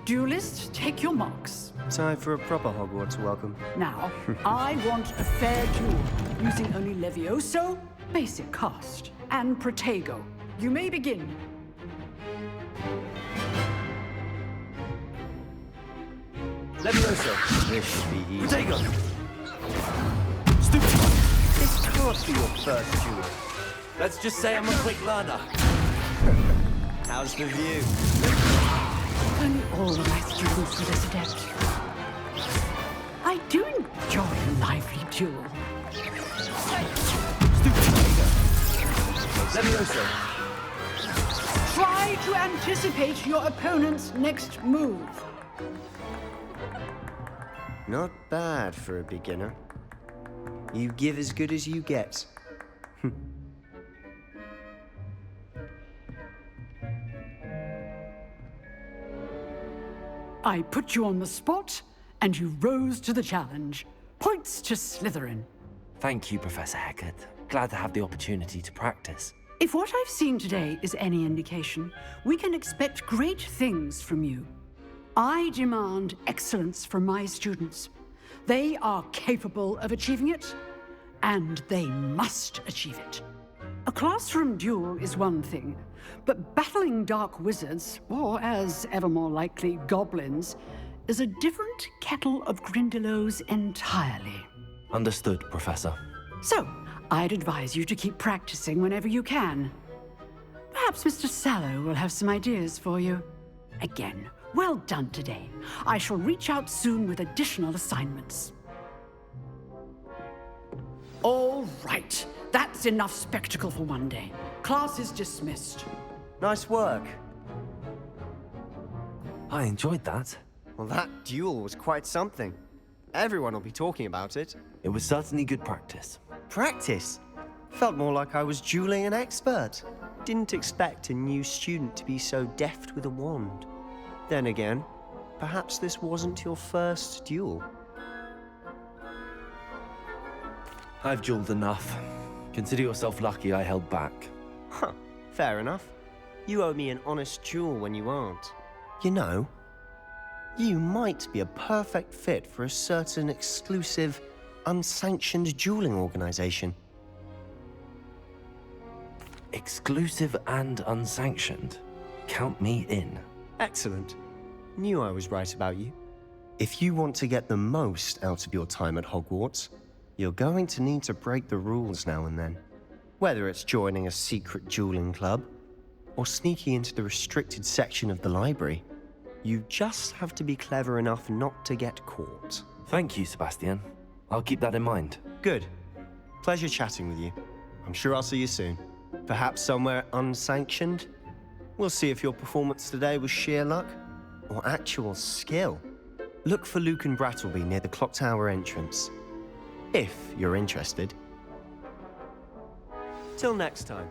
Duelists, take your marks. Time for a proper Hogwarts welcome. Now, I want a fair duel, using only Levioso, basic cast, and Protego. You may begin. Levioso. This should be easy. Protego! Stupid! This can't be your first duel. Let's just say I'm a quick learner. How's the view? Only all of my students were this adept. I do enjoy a lively duel. Levioso. Try to anticipate your opponent's next move. Not bad for a beginner. You give as good as you get. I put you on the spot, and you rose to the challenge. Points to Slytherin. Thank you, Professor Hecat. Glad to have the opportunity to practice. If what I've seen today is any indication, we can expect great things from you. I demand excellence from my students. They are capable of achieving it, and they must achieve it. A classroom duel is one thing, but battling dark wizards, or as ever more likely, goblins, is a different kettle of Grindylows entirely. Understood, Professor. So, I'd advise you to keep practicing whenever you can. Perhaps Mr. Sallow will have some ideas for you. Again, well done today. I shall reach out soon with additional assignments. All right, that's enough spectacle for one day. Class is dismissed. Nice work. I enjoyed that. Well, that duel was quite something. Everyone will be talking about it. It was certainly good practice. Practice? Felt more like I was dueling an expert. Didn't expect a new student to be so deft with a wand. Then again, perhaps this wasn't your first duel. I've dueled enough. Consider yourself lucky I held back. Huh, fair enough. You owe me an honest duel when you aren't. You know, you might be a perfect fit for a certain exclusive, unsanctioned dueling organization. Exclusive and unsanctioned? Count me in. Excellent. Knew I was right about you. If you want to get the most out of your time at Hogwarts, you're going to need to break the rules now and then. Whether it's joining a secret dueling club, or sneaking into the restricted section of the library, you just have to be clever enough not to get caught. Thank you, Sebastian. I'll keep that in mind. Good. Pleasure chatting with you. I'm sure I'll see you soon. Perhaps somewhere unsanctioned? We'll see if your performance today was sheer luck or actual skill. Look for Luke and Brattleby near the clock tower entrance, if you're interested. Till next time.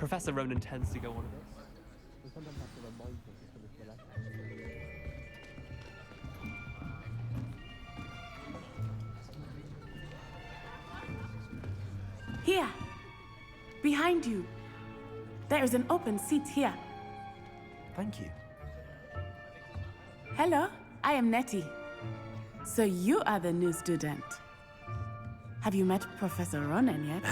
Professor Ronen tends to go on a bit. We sometimes have to remind him to finish the lesson. Here, behind you. There is an open seat here. Thank you. Hello, I am Nettie. So you are the new student. Have you met Professor Ronen yet?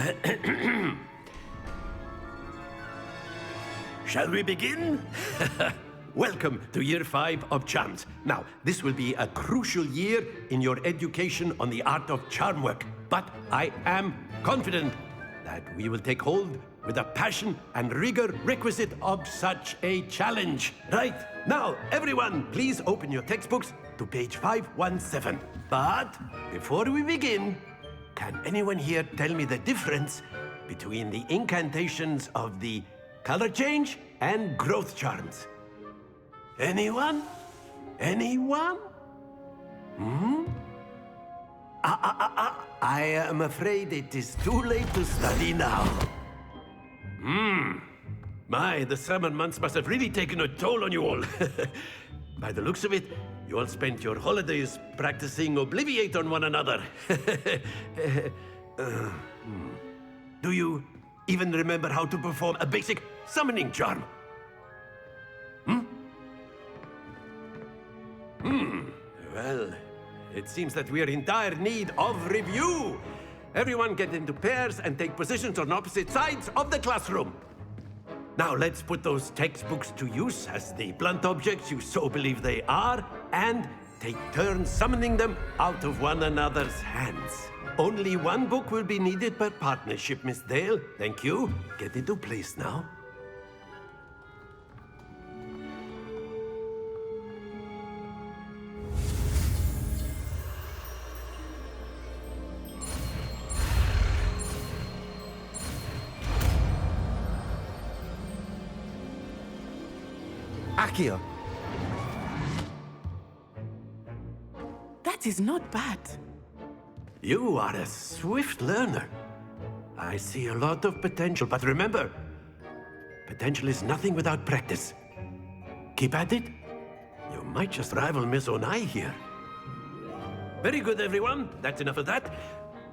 Shall we begin? Welcome to Year 5 of Charms. Now, this will be a crucial year in your education on the art of charm work. But I am confident that we will take hold with the passion and rigor requisite of such a challenge. Right, now, everyone, please open your textbooks to page 517. But before we begin, can anyone here tell me the difference between the incantations of the color change and growth charms? Anyone? Anyone? I am afraid it is too late to study now. My, the summer months must have really taken a toll on you all. By the looks of it, you all spent your holidays practicing Obliviate on one another. Do you even remember how to perform a basic summoning charm? Well, it seems that we are in dire need of review. Everyone get into pairs and take positions on opposite sides of the classroom. Now let's put those textbooks to use as the blunt objects you so believe they are, and take turns summoning them out of one another's hands. Only one book will be needed per partnership, Miss Dale. Thank you. Get into place now. Accio. That is not bad. You are a swift learner. I see a lot of potential, but remember, potential is nothing without practice. Keep at it. You might just rival Miss Onai here. Very good, everyone. That's enough of that.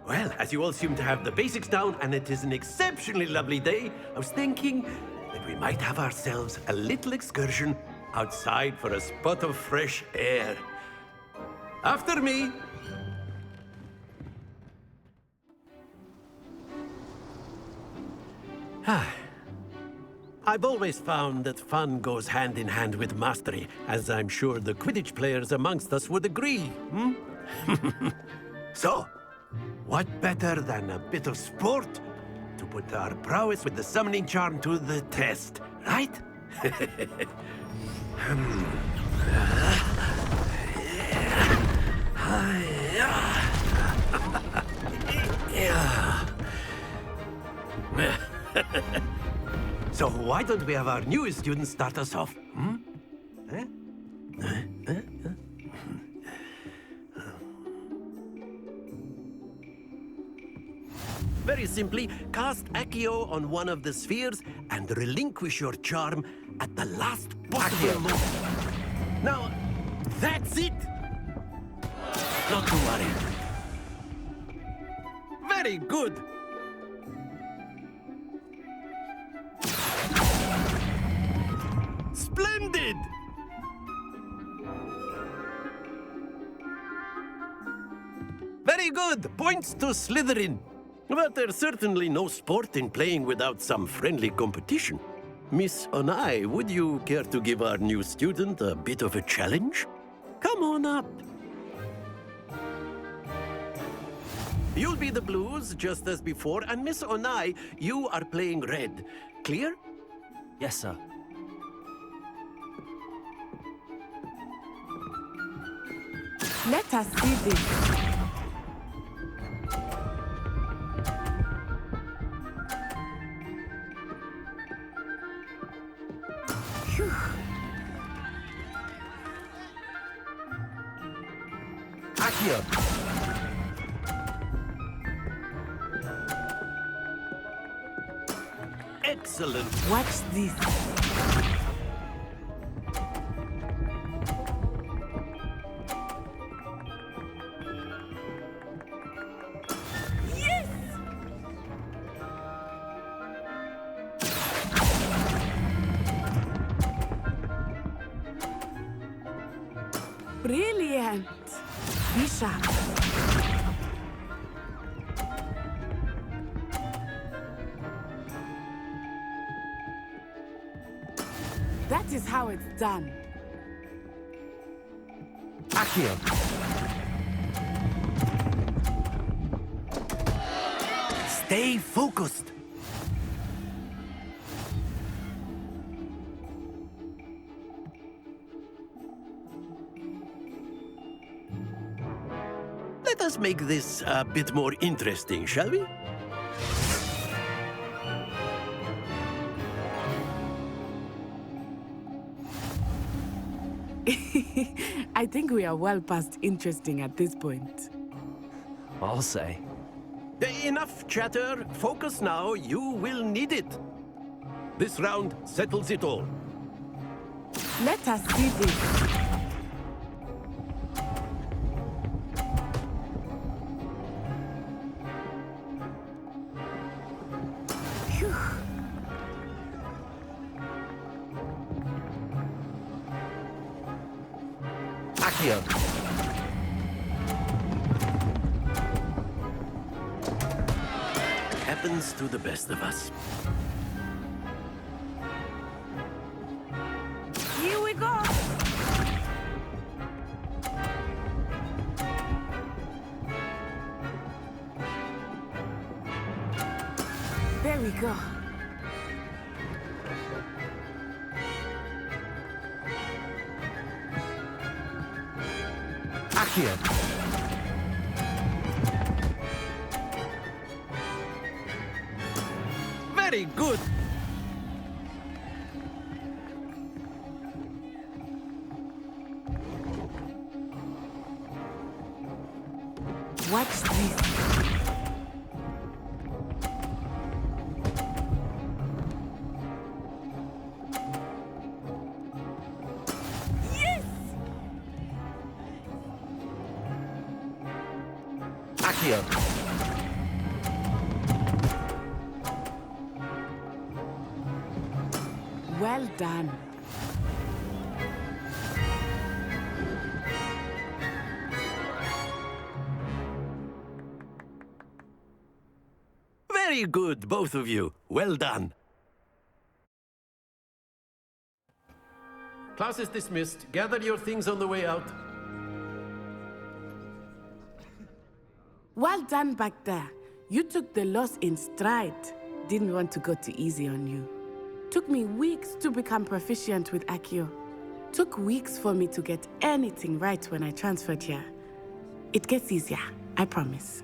Well, as you all seem to have the basics down, and it is an exceptionally lovely day, I was thinking that we might have ourselves a little excursion outside for a spot of fresh air. After me. I've always found that fun goes hand in hand with mastery, as I'm sure the Quidditch players amongst us would agree. So, what better than a bit of sport to put our prowess with the summoning charm to the test, right? So why don't we have our newest student start us off? Very simply, cast Accio on one of the spheres and relinquish your charm at the last possible moment. Now, that's it! Not to worry. Very good! Splendid! Very good! Points to Slytherin. But there's certainly no sport in playing without some friendly competition. Miss Onai, would you care to give our new student a bit of a challenge? Come on up. You'll be the blues, just as before, and Miss Onai, you are playing red. Clear? Yes, sir. Let us see this. Accio. Excellent. Watch this. Yes! Brilliant. Be sharp. That is how it's done. Accio! Stay focused. Let us make this a bit more interesting, shall we? I think we are well past interesting at this point. I'll say. Enough chatter. Focus now. You will need it. This round settles it all. Let us see this. Phew. Accio! Happens to the best of us. Here we go. There we go. Accio! Very good. Watch this. Yes! Accio! Well done. Very good, both of you. Well done. Class is dismissed. Gather your things on the way out. Well done back there. You took the loss in stride. Didn't want to go too easy on you. Took me weeks to become proficient with Accio. Took weeks for me to get anything right when I transferred here. It gets easier, I promise.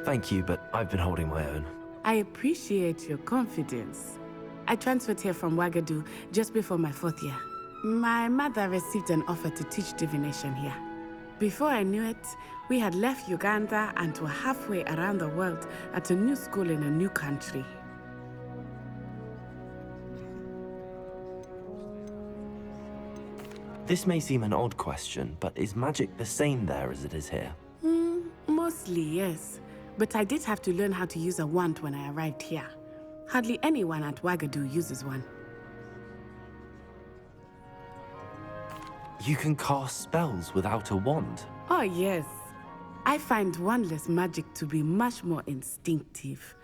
Thank you, but I've been holding my own. I appreciate your confidence. I transferred here from Ouagadougou just before my 4th year. My mother received an offer to teach divination here. Before I knew it, we had left Uganda and were halfway around the world at a new school in a new country. This may seem an odd question, but is magic the same there as it is here? Mostly, yes. But I did have to learn how to use a wand when I arrived here. Hardly anyone at Ouagadougou uses one. You can cast spells without a wand? Oh, yes. I find wandless magic to be much more instinctive.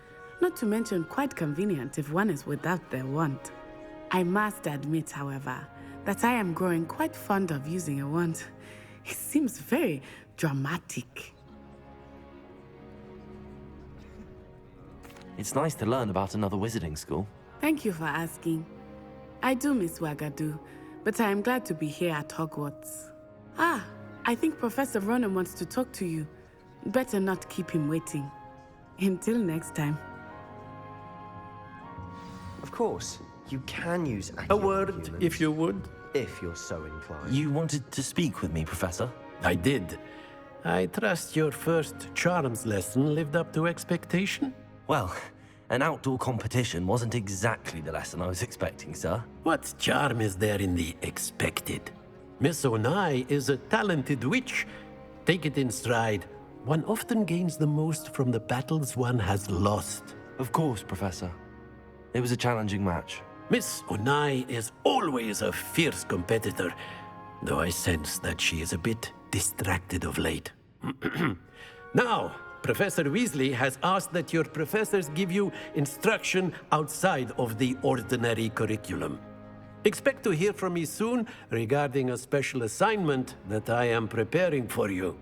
Not to mention quite convenient if one is without their wand. I must admit, however, that I am growing quite fond of using a wand. It seems very dramatic. It's nice to learn about another wizarding school. Thank you for asking. I do miss Ouagadougou, but I am glad to be here at Hogwarts. Ah, I think Professor Ronen wants to talk to you. Better not keep him waiting. Until next time. Of course, you can use Accio A word, humans, if you would. if you're so inclined. You wanted to speak with me, Professor? I did. I trust your first charms lesson lived up to expectation? Well, an outdoor competition wasn't exactly the lesson I was expecting, sir. What charm is there in the expected? Miss Onai is a talented witch. Take it in stride. One often gains the most from the battles one has lost. Of course, Professor. It was a challenging match. Miss Onai is always a fierce competitor, though I sense that she is a bit distracted of late. Now, Professor Weasley has asked that your professors give you instruction outside of the ordinary curriculum. Expect to hear from me soon regarding a special assignment that I am preparing for you.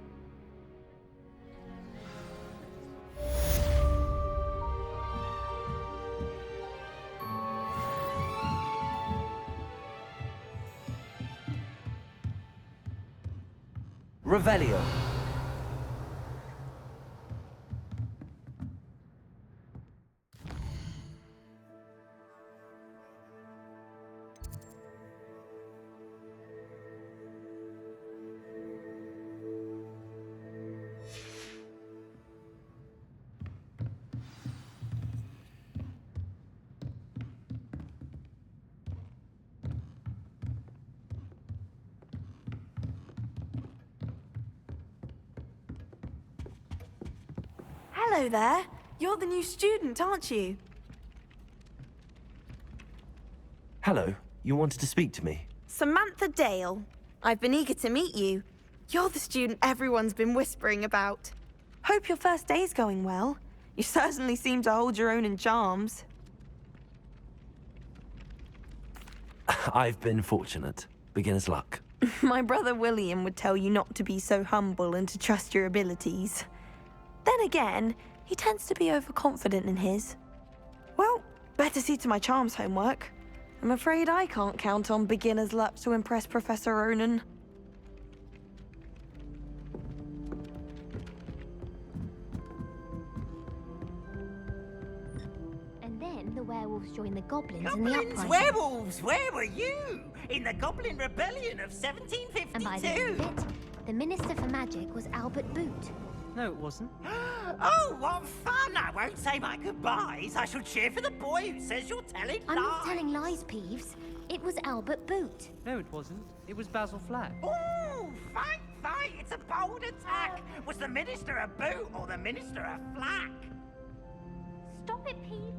Revelio. Hello there. You're the new student, aren't you? Hello, you wanted to speak to me? Samantha Dale. I've been eager to meet you. You're the student everyone's been whispering about. Hope your first day's going well. You certainly seem to hold your own in charms. I've been fortunate. Beginner's luck. My brother William would tell you not to be so humble and to trust your abilities. Then again, he tends to be overconfident in his. Well, better see to my charms homework. I'm afraid I can't count on beginner's luck to impress Professor Ronen. And then the werewolves joined the goblins in the Goblins, uprising. werewolves, where were you? In the Goblin Rebellion of 1752? And by the end of it, the Minister for Magic was Albert Boot. No, it wasn't. Oh, what fun! I won't say my goodbyes. I shall cheer for the boy who says you're telling I'm lies. not telling lies, Peeves. It was Albert Boot. No, it wasn't. It was Basil Flack. Ooh, fight, fight! It's a bold attack. Was the Minister a boot or the Minister a flack? Stop it, Peeves.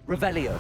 Revelio.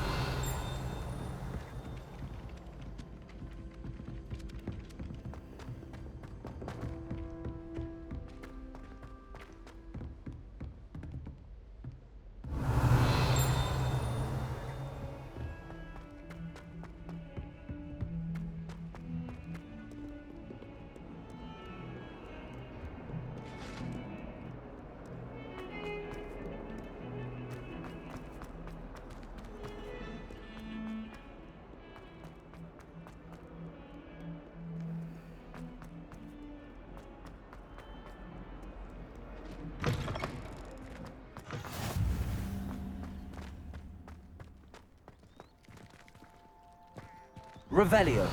Revelio.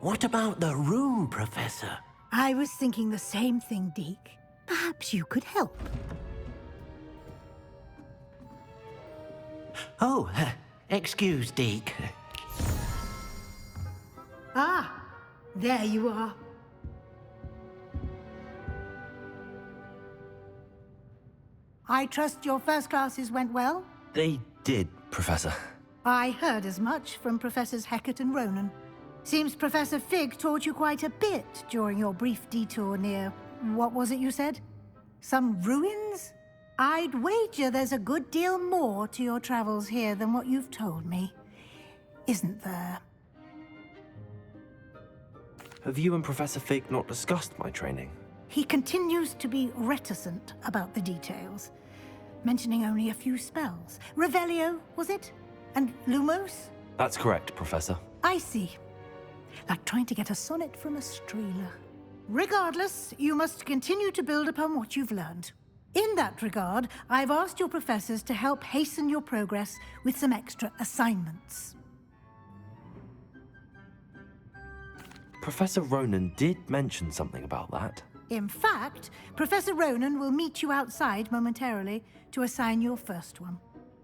What about the room, Professor? I was thinking the same thing, Deke. Perhaps you could help. Oh, excuse, Deke. Ah, there you are. I trust your first classes went well? They did, Professor. I heard as much from Professors Hecat and Ronen. Seems Professor Fig taught you quite a bit during your brief detour near... what was it you said? Some ruins? I'd wager there's a good deal more to your travels here than what you've told me. Isn't there? Have you and Professor Fig not discussed my training? He continues to be reticent about the details, mentioning only a few spells. Revelio, was it? And Lumos? That's correct, Professor. I see. Like trying to get a sonnet from a streeler. Regardless, you must continue to build upon what you've learned. In that regard, I've asked your professors to help hasten your progress with some extra assignments. Professor Ronen did mention something about that. In fact, Professor Ronen will meet you outside momentarily to assign your first one.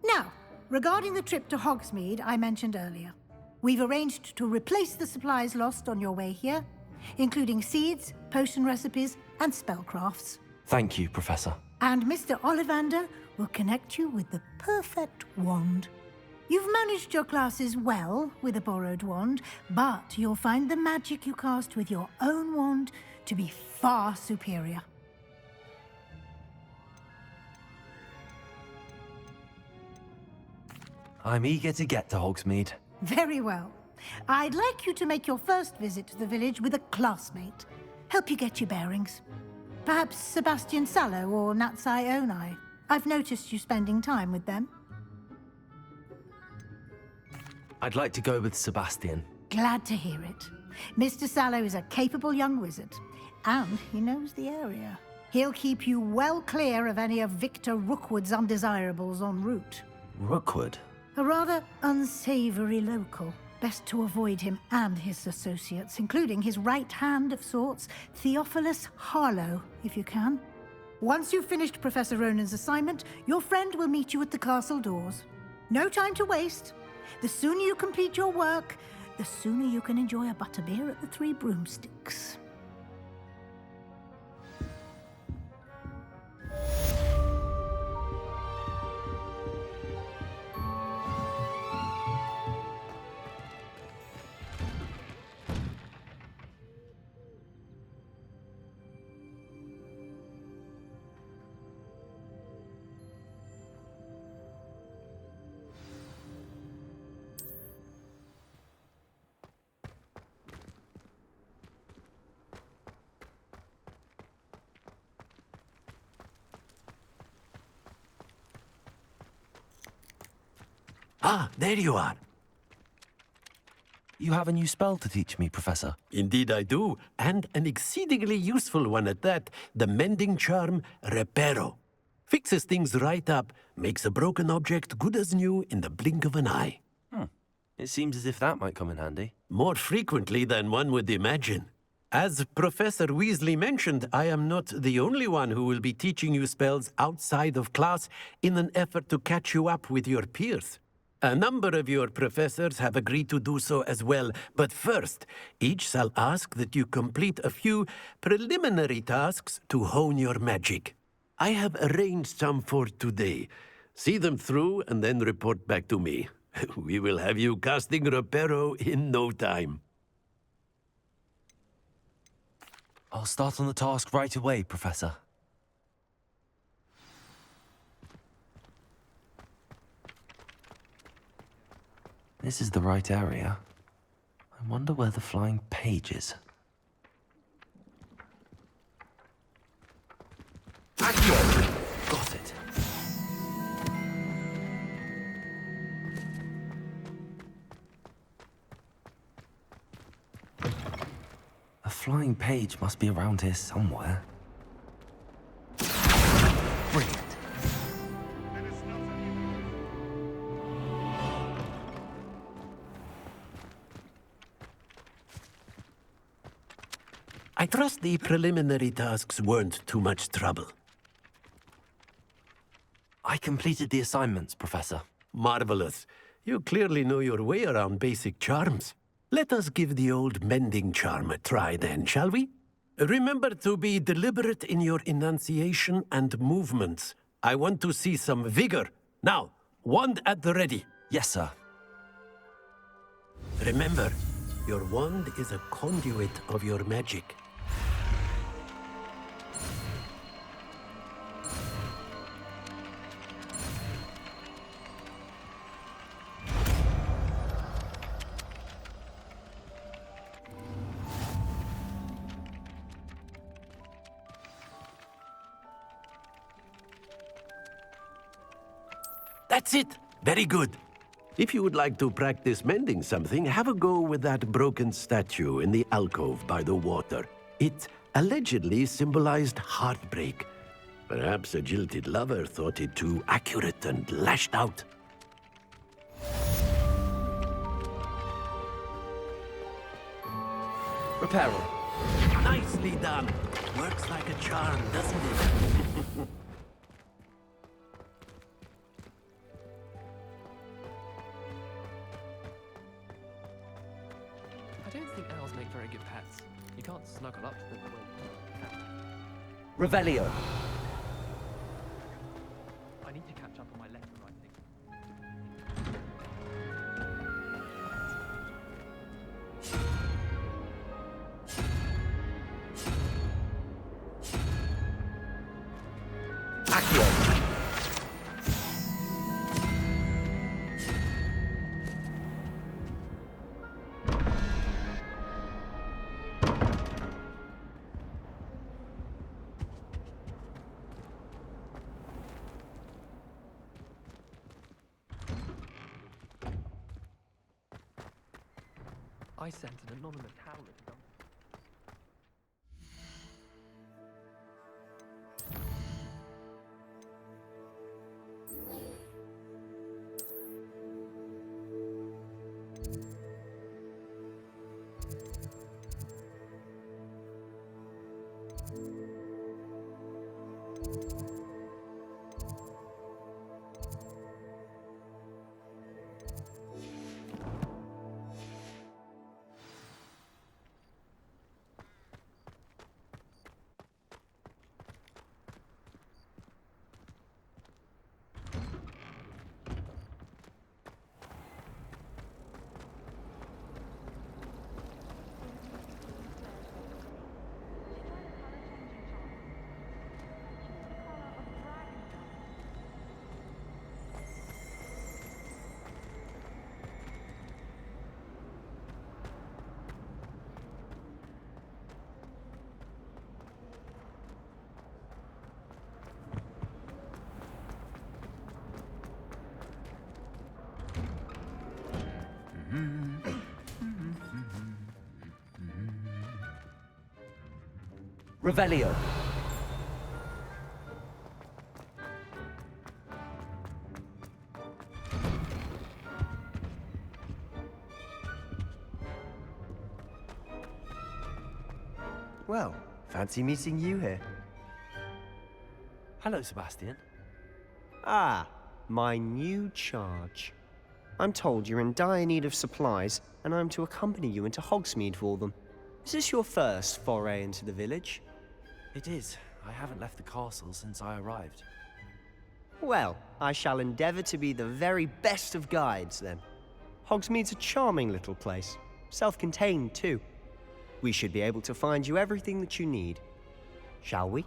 Now, regarding the trip to Hogsmeade I mentioned earlier, we've arranged to replace the supplies lost on your way here, including seeds, potion recipes, and spellcrafts. Thank you, Professor. And Mr. Ollivander will connect you with the perfect wand. You've managed your classes well with a borrowed wand, but you'll find the magic you cast with your own wand to be far superior. I'm eager to get to Hogsmeade. Very well. I'd like you to make your first visit to the village with a classmate. Help you get your bearings. Perhaps Sebastian Sallow or Natsai Onai. I've noticed you spending time with them. I'd like to go with Sebastian. Glad to hear it. Mr. Sallow is a capable young wizard, and he knows the area. He'll keep you well clear of any of Victor Rookwood's undesirables en route. Rookwood? A rather unsavory local. Best to avoid him and his associates, including his right hand of sorts, Theophilus Harlow, if you can. Once you've finished Professor Ronen's assignment, your friend will meet you at the castle doors. No time to waste. The sooner you complete your work, the sooner you can enjoy a butterbeer at the Three Broomsticks. Ah, there you are. You have a new spell to teach me, Professor. Indeed I do, and an exceedingly useful one at that. The mending charm, Reparo. Fixes things right up, makes a broken object good as new in the blink of an eye. It seems as if that might come in handy. More frequently than one would imagine. As Professor Weasley mentioned, I am not the only one who will be teaching you spells outside of class in an effort to catch you up with your peers. A number of your professors have agreed to do so as well, but first, each shall ask that you complete a few preliminary tasks to hone your magic. I have arranged some for today. See them through and then report back to me. We will have you casting Reparo in no time. I'll start on the task right away, Professor. This is the right area. I wonder where the flying page is. Got it. A flying page must be around here somewhere. Brilliant. I trust the preliminary tasks weren't too much trouble. I completed the assignments, Professor. Marvelous. You clearly know your way around basic charms. Let us give the old mending charm a try then, shall we? Remember to be deliberate in your enunciation and movements. I want to see some vigor. Now, wand at the ready. Yes, sir. Remember, your wand is a conduit of your magic. That's it! Very good. If you would like to practice mending something, have a go with that broken statue in the alcove by the water. It allegedly symbolized heartbreak. Perhaps a jilted lover thought it too accurate and lashed out. Repairer. Nicely done. Works like a charm, doesn't it? I don't think owls make very good pets. You can't snuggle up to them. Revelio. I need to catch up on my letter writing. I sent an anonymous howler to dump. Revelio. Well, fancy meeting you here. Hello, Sebastian. Ah, my new charge. I'm told you're in dire need of supplies, and I'm to accompany you into Hogsmeade for them. Is this your first foray into the village? It is. I haven't left the castle since I arrived. Well, I shall endeavor to be the very best of guides, then. Hogsmeade's a charming little place. Self-contained, too. We should be able to find you everything that you need. Shall we?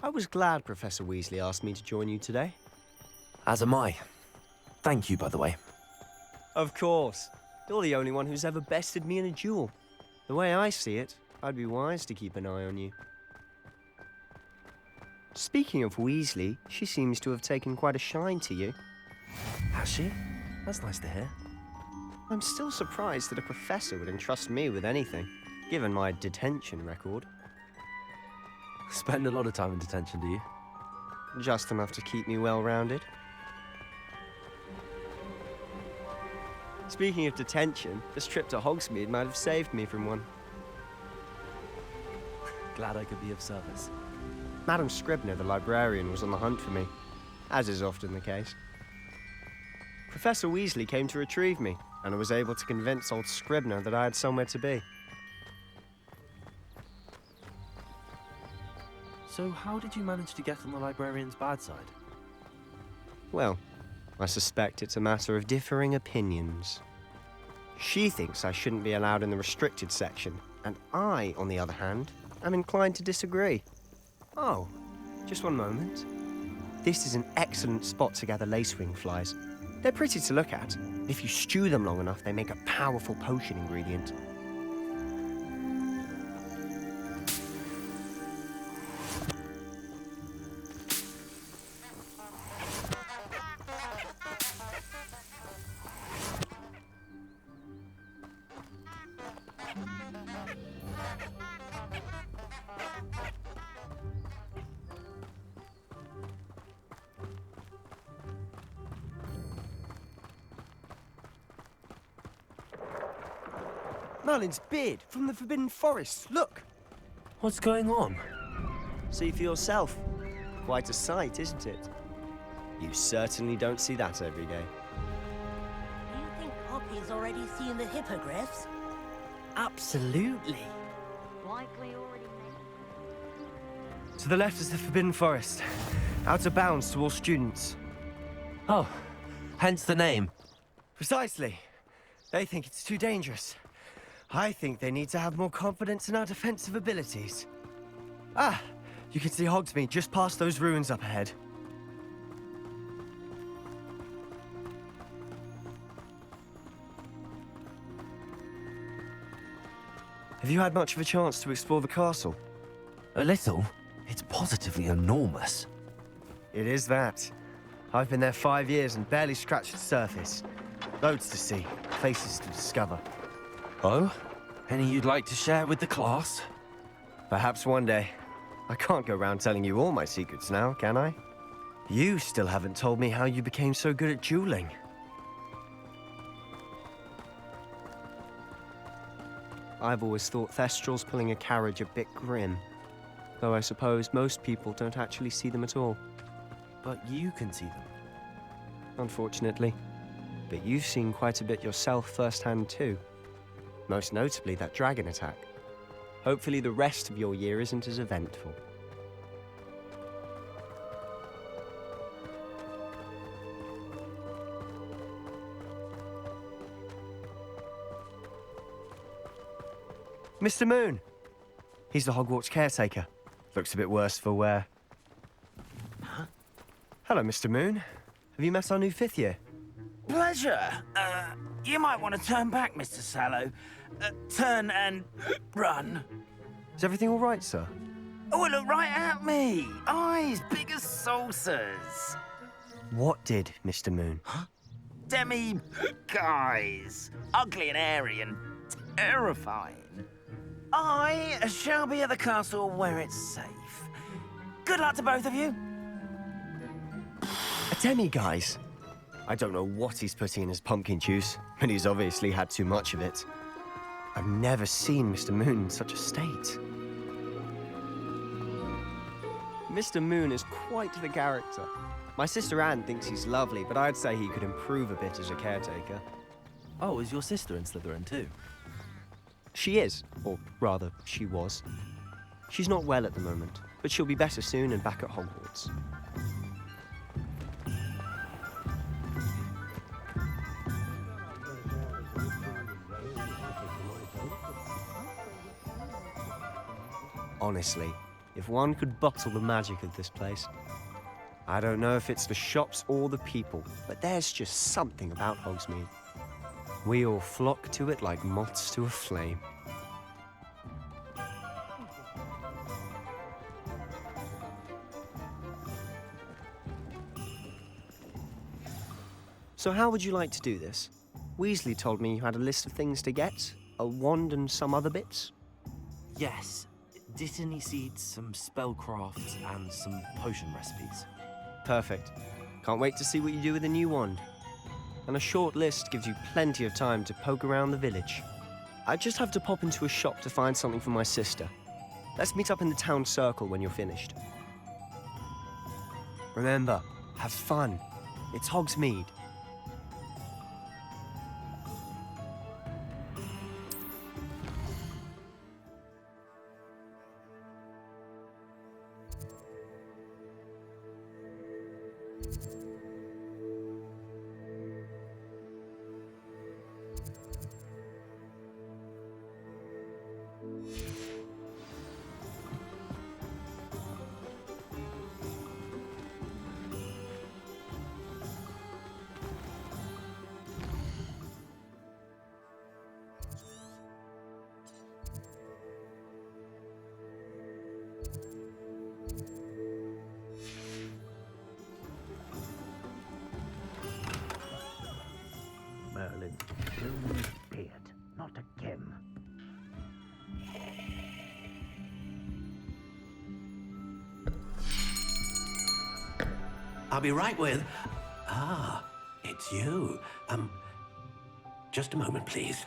I was glad Professor Weasley asked me to join you today. As am I. Thank you, by the way. Of course. You're the only one who's ever bested me in a duel. The way I see it, I'd be wise to keep an eye on you. Speaking of Weasley, she seems to have taken quite a shine to you. Has she? That's nice to hear. I'm still surprised that a professor would entrust me with anything, given my detention record. Spend a lot of time in detention, do you? Just enough to keep me well-rounded. Speaking of detention, this trip to Hogsmeade might have saved me from one. Glad I could be of service. Madam Scribner, the librarian, was on the hunt for me, as is often the case. Professor Weasley came to retrieve me, and I was able to convince old Scribner that I had somewhere to be. So how did you manage to get on the librarian's bad side? Well, I suspect it's a matter of differing opinions. She thinks I shouldn't be allowed in the restricted section, and I, on the other hand, am inclined to disagree. Oh, just one moment. This is an excellent spot to gather lacewing flies. They're pretty to look at. If you stew them long enough, they make a powerful potion ingredient. Merlin's beard from the Forbidden Forest. Look! What's going on? See for yourself. Quite a sight, isn't it? You certainly don't see that every day. Do you think Poppy's already seen the hippogriffs? Absolutely. Likely already To the left is the Forbidden Forest. Out of bounds to all students. Oh, hence the name. Precisely. They think it's too dangerous. I think they need to have more confidence in our defensive abilities. Ah, you can see Hogsmeade just past those ruins up ahead. Have you had much of a chance to explore the castle? A little. It's positively enormous. It is that. I've been there 5 years and barely scratched the surface. Loads to see, places to discover. Oh? Any you'd like to share with the class? Perhaps one day. I can't go around telling you all my secrets now, can I? You still haven't told me how you became so good at dueling. I've always thought Thestrals pulling a carriage a bit grim. Though I suppose most people don't actually see them at all. But you can see them. Unfortunately. But you've seen quite a bit yourself firsthand too. Most notably that dragon attack. Hopefully the rest of your year isn't as eventful. Mr. Moon! He's the Hogwarts caretaker. Looks a bit worse for wear. Huh? Hello, Mr. Moon. Have you met our new 5th year? Pleasure. You might want to turn back, Mr. Sallow. Turn and run. Is everything all right, sir? Oh, look right at me. Eyes big as saucers. What did, Mr. Moon? Huh? Demi guys. Ugly and airy and terrifying. I shall be at the castle where it's safe. Good luck to both of you. A demi-guise? I don't know what he's putting in his pumpkin juice, but he's obviously had too much of it. I've never seen Mr. Moon in such a state. Mr. Moon is quite the character. My sister Anne thinks he's lovely, but I'd say he could improve a bit as a caretaker. Oh, is your sister in Slytherin too? She is, or rather, she was. She's not well at the moment, but she'll be better soon and back at Hogwarts. Honestly, if one could bottle the magic of this place. I don't know if it's the shops or the people, but there's just something about Hogsmeade. We all flock to it like moths to a flame. So how would you like to do this? Weasley told me you had a list of things to get, a wand and some other bits. Yes, Dittany seeds, some spellcrafts, and some potion recipes. Perfect. Can't wait to see what you do with the new wand. And a short list gives you plenty of time to poke around the village. I just have to pop into a shop to find something for my sister. Let's meet up in the town circle when you're finished. Remember, have fun. It's Hogsmeade. Merlin, please be it. Not again. I'll be right with... Ah, it's you. Just a moment, please.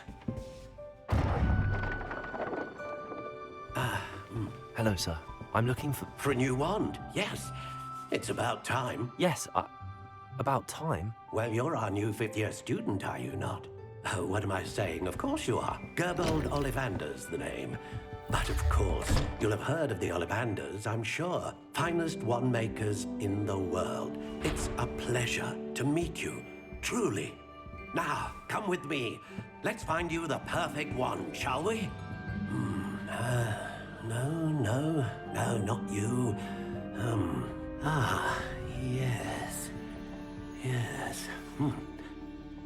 Hello, sir. I'm looking for... For a new wand, yes. It's about time. Yes, about time? Well, you're our new fifth-year student, are you not? Oh, what am I saying? Of course you are. Gerbold Ollivander's the name. But of course, you'll have heard of the Ollivanders, I'm sure. Finest wand makers in the world. It's a pleasure to meet you, truly. Now, come with me. Let's find you the perfect wand, shall we? No, not you. Yes.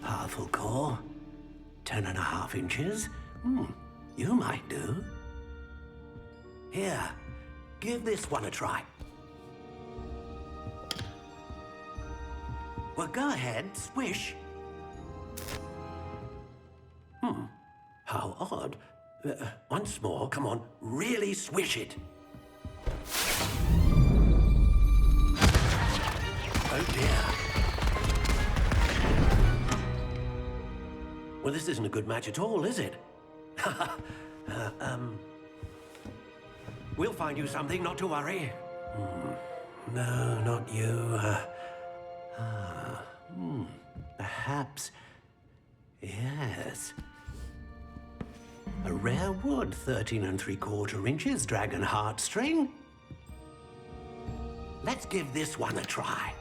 Powerful core. 10.5 inches. You might do. Here, give this one a try. Well, go ahead, swish. How odd. Once more, come on, really swish it. Oh dear. Well, this isn't a good match at all, is it? We'll find you something, not to worry. No, not you. Perhaps... Yes. A rare wood, 13 3/4 inches, dragon heartstring. Let's give this one a try.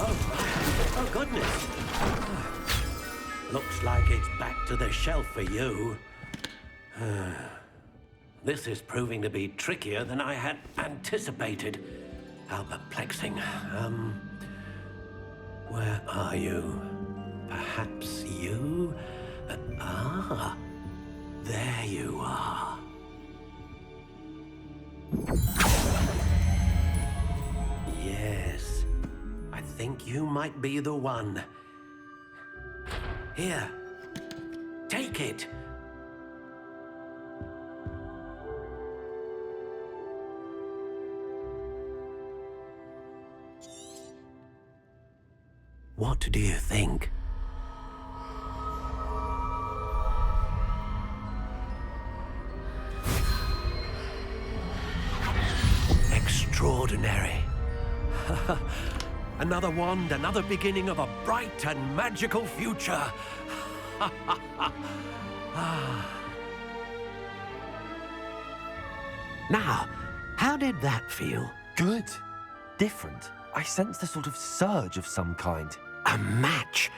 Oh, goodness. Looks like it's back to the shelf for you. This is proving to be trickier than I had anticipated. How perplexing. Where are you? Perhaps you? There you are. Yes, I think you might be the one. Here, take it. What do you think? Extraordinary. Another wand, another beginning of a bright and magical future. Now, how did that feel? Good. Different. I sensed a sort of surge of some kind. A match.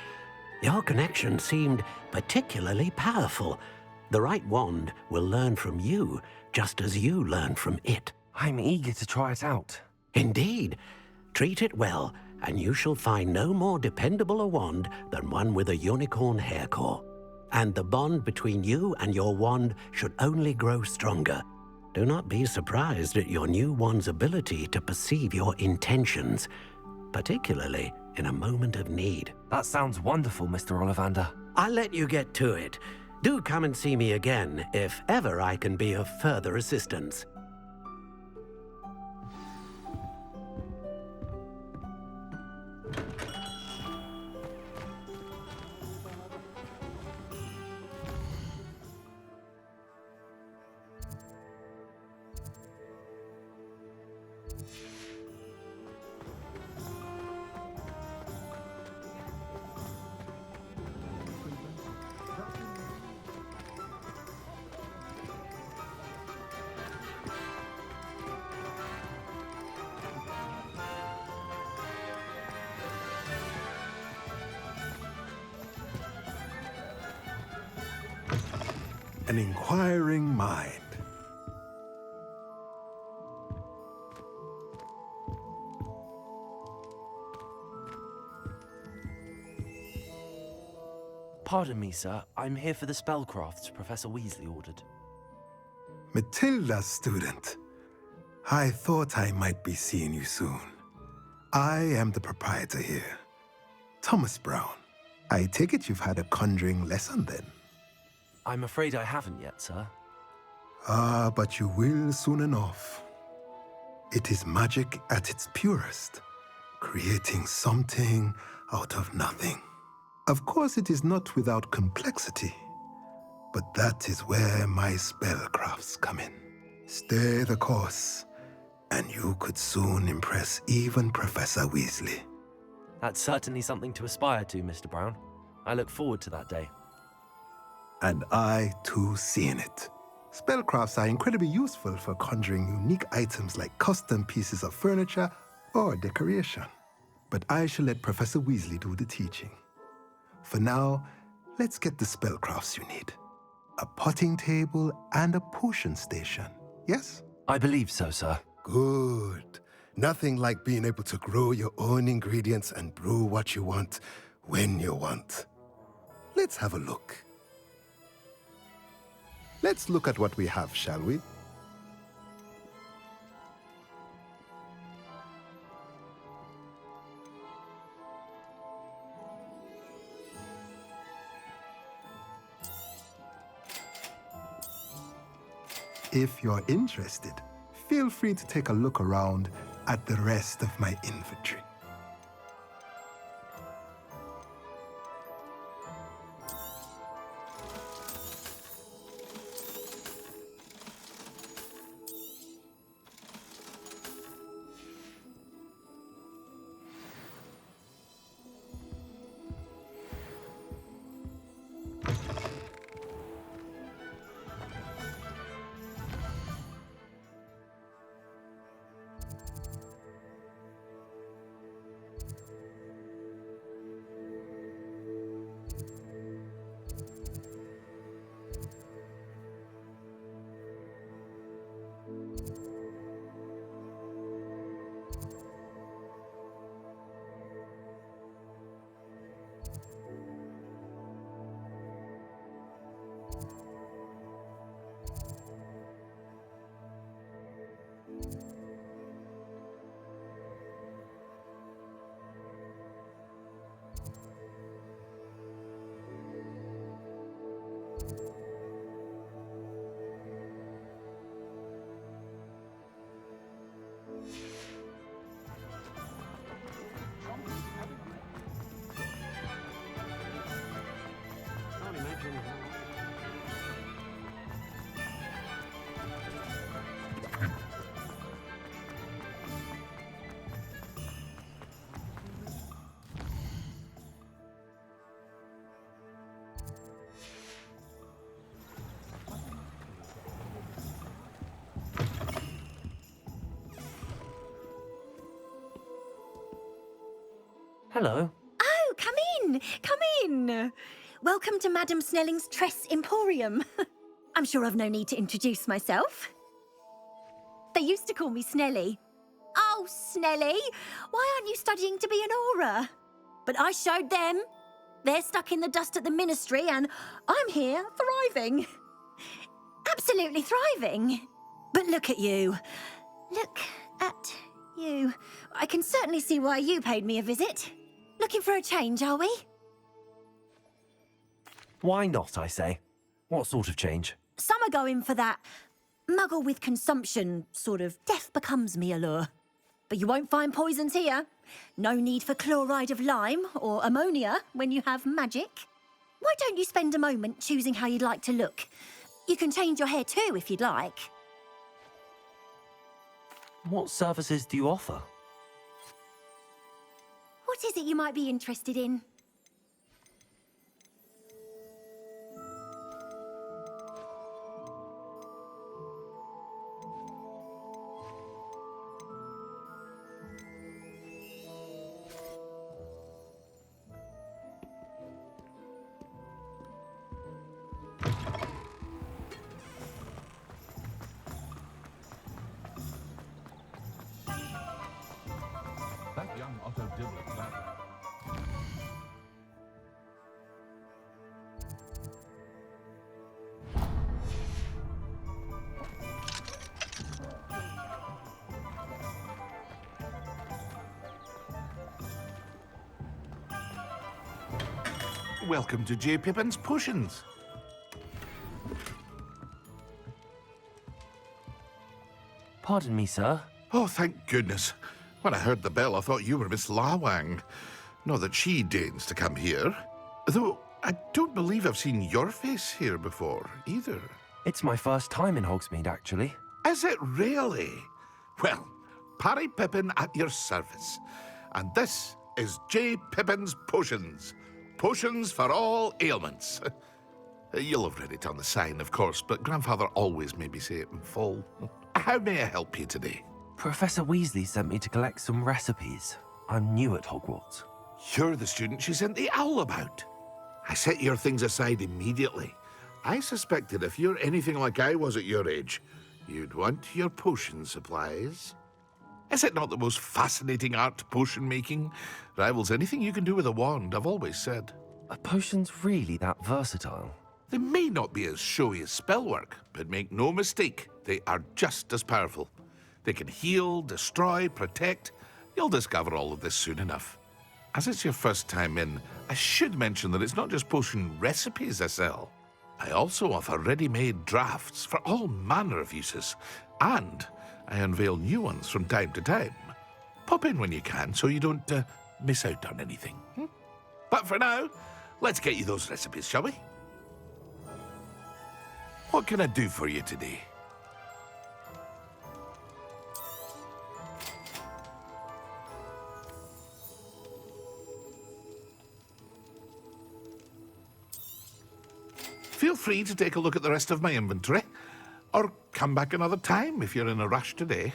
Your connection seemed particularly powerful. The right wand will learn from you, just as you learn from it. I'm eager to try it out. Indeed. Treat it well, and you shall find no more dependable a wand than one with a unicorn hair core. And the bond between you and your wand should only grow stronger. Do not be surprised at your new one's ability to perceive your intentions, particularly in a moment of need. That sounds wonderful, Mr. Ollivander. I'll let you get to it. Do come and see me again if ever I can be of further assistance. An inquiring mind. Pardon me, sir. I'm here for the spellcrafts Professor Weasley ordered. Matilda's student. I thought I might be seeing you soon. I am the proprietor here, Thomas Brown. I take it you've had a conjuring lesson then? I'm afraid I haven't yet, sir. Ah, but you will soon enough. It is magic at its purest, creating something out of nothing. Of course, it is not without complexity, but that is where my spellcrafts come in. Stay the course, and you could soon impress even Professor Weasley. That's certainly something to aspire to, Mr. Brown. I look forward to that day. And I, too, seen it. Spellcrafts are incredibly useful for conjuring unique items like custom pieces of furniture or decoration. But I shall let Professor Weasley do the teaching. For now, let's get the spellcrafts you need. A potting table and a potion station, yes? I believe so, sir. Good. Nothing like being able to grow your own ingredients and brew what you want, when you want. Let's have a look. Let's look at what we have, shall we? If you're interested, feel free to take a look around at the rest of my inventory. Hello. Oh, come in! Come in! Welcome to Madame Snelling's Tress Emporium. I'm sure I've no need to introduce myself. They used to call me Snelly. Oh, Snelly, why aren't you studying to be an aura? But I showed them. They're stuck in the dust at the Ministry, and I'm here thriving. Absolutely thriving. But look at you. Look at you. I can certainly see why you paid me a visit. Looking for a change, are we? Why not, I say? What sort of change? Some are going for that muggle with consumption, sort of death becomes me allure. But you won't find poisons here. No need for chloride of lime or ammonia when you have magic. Why don't you spend a moment choosing how you'd like to look? You can change your hair too if you'd like. What services do you offer? What is it you might be interested in? That young Otto Dibble back. Welcome to J. Pippin's Potions. Pardon me, sir. Oh, thank goodness. When I heard the bell, I thought you were Miss Lawang. Not that she deigns to come here. Though, I don't believe I've seen your face here before, either. It's my first time in Hogsmeade, actually. Is it really? Well, Parry Pippin at your service. And this is J. Pippin's Potions. Potions for all ailments. You'll have read it on the sign, of course, but Grandfather always made me say it in full. How may I help you today? Professor Weasley sent me to collect some recipes. I'm new at Hogwarts. You're the student she sent the owl about. I set your things aside immediately. I suspected if you're anything like I was at your age, you'd want your potion supplies. Is it not the most fascinating art, potion making? Rivals anything you can do with a wand, I've always said. Are potions really that versatile? They may not be as showy as spellwork, but make no mistake, they are just as powerful. They can heal, destroy, protect. You'll discover all of this soon enough. As it's your first time in, I should mention that it's not just potion recipes I sell. I also offer ready-made drafts for all manner of uses, and I unveil new ones from time to time. Pop in when you can so you don't miss out on anything. But for now, let's get you those recipes, shall we? What can I do for you today? Feel free to take a look at the rest of my inventory, or come back another time if you're in a rush today.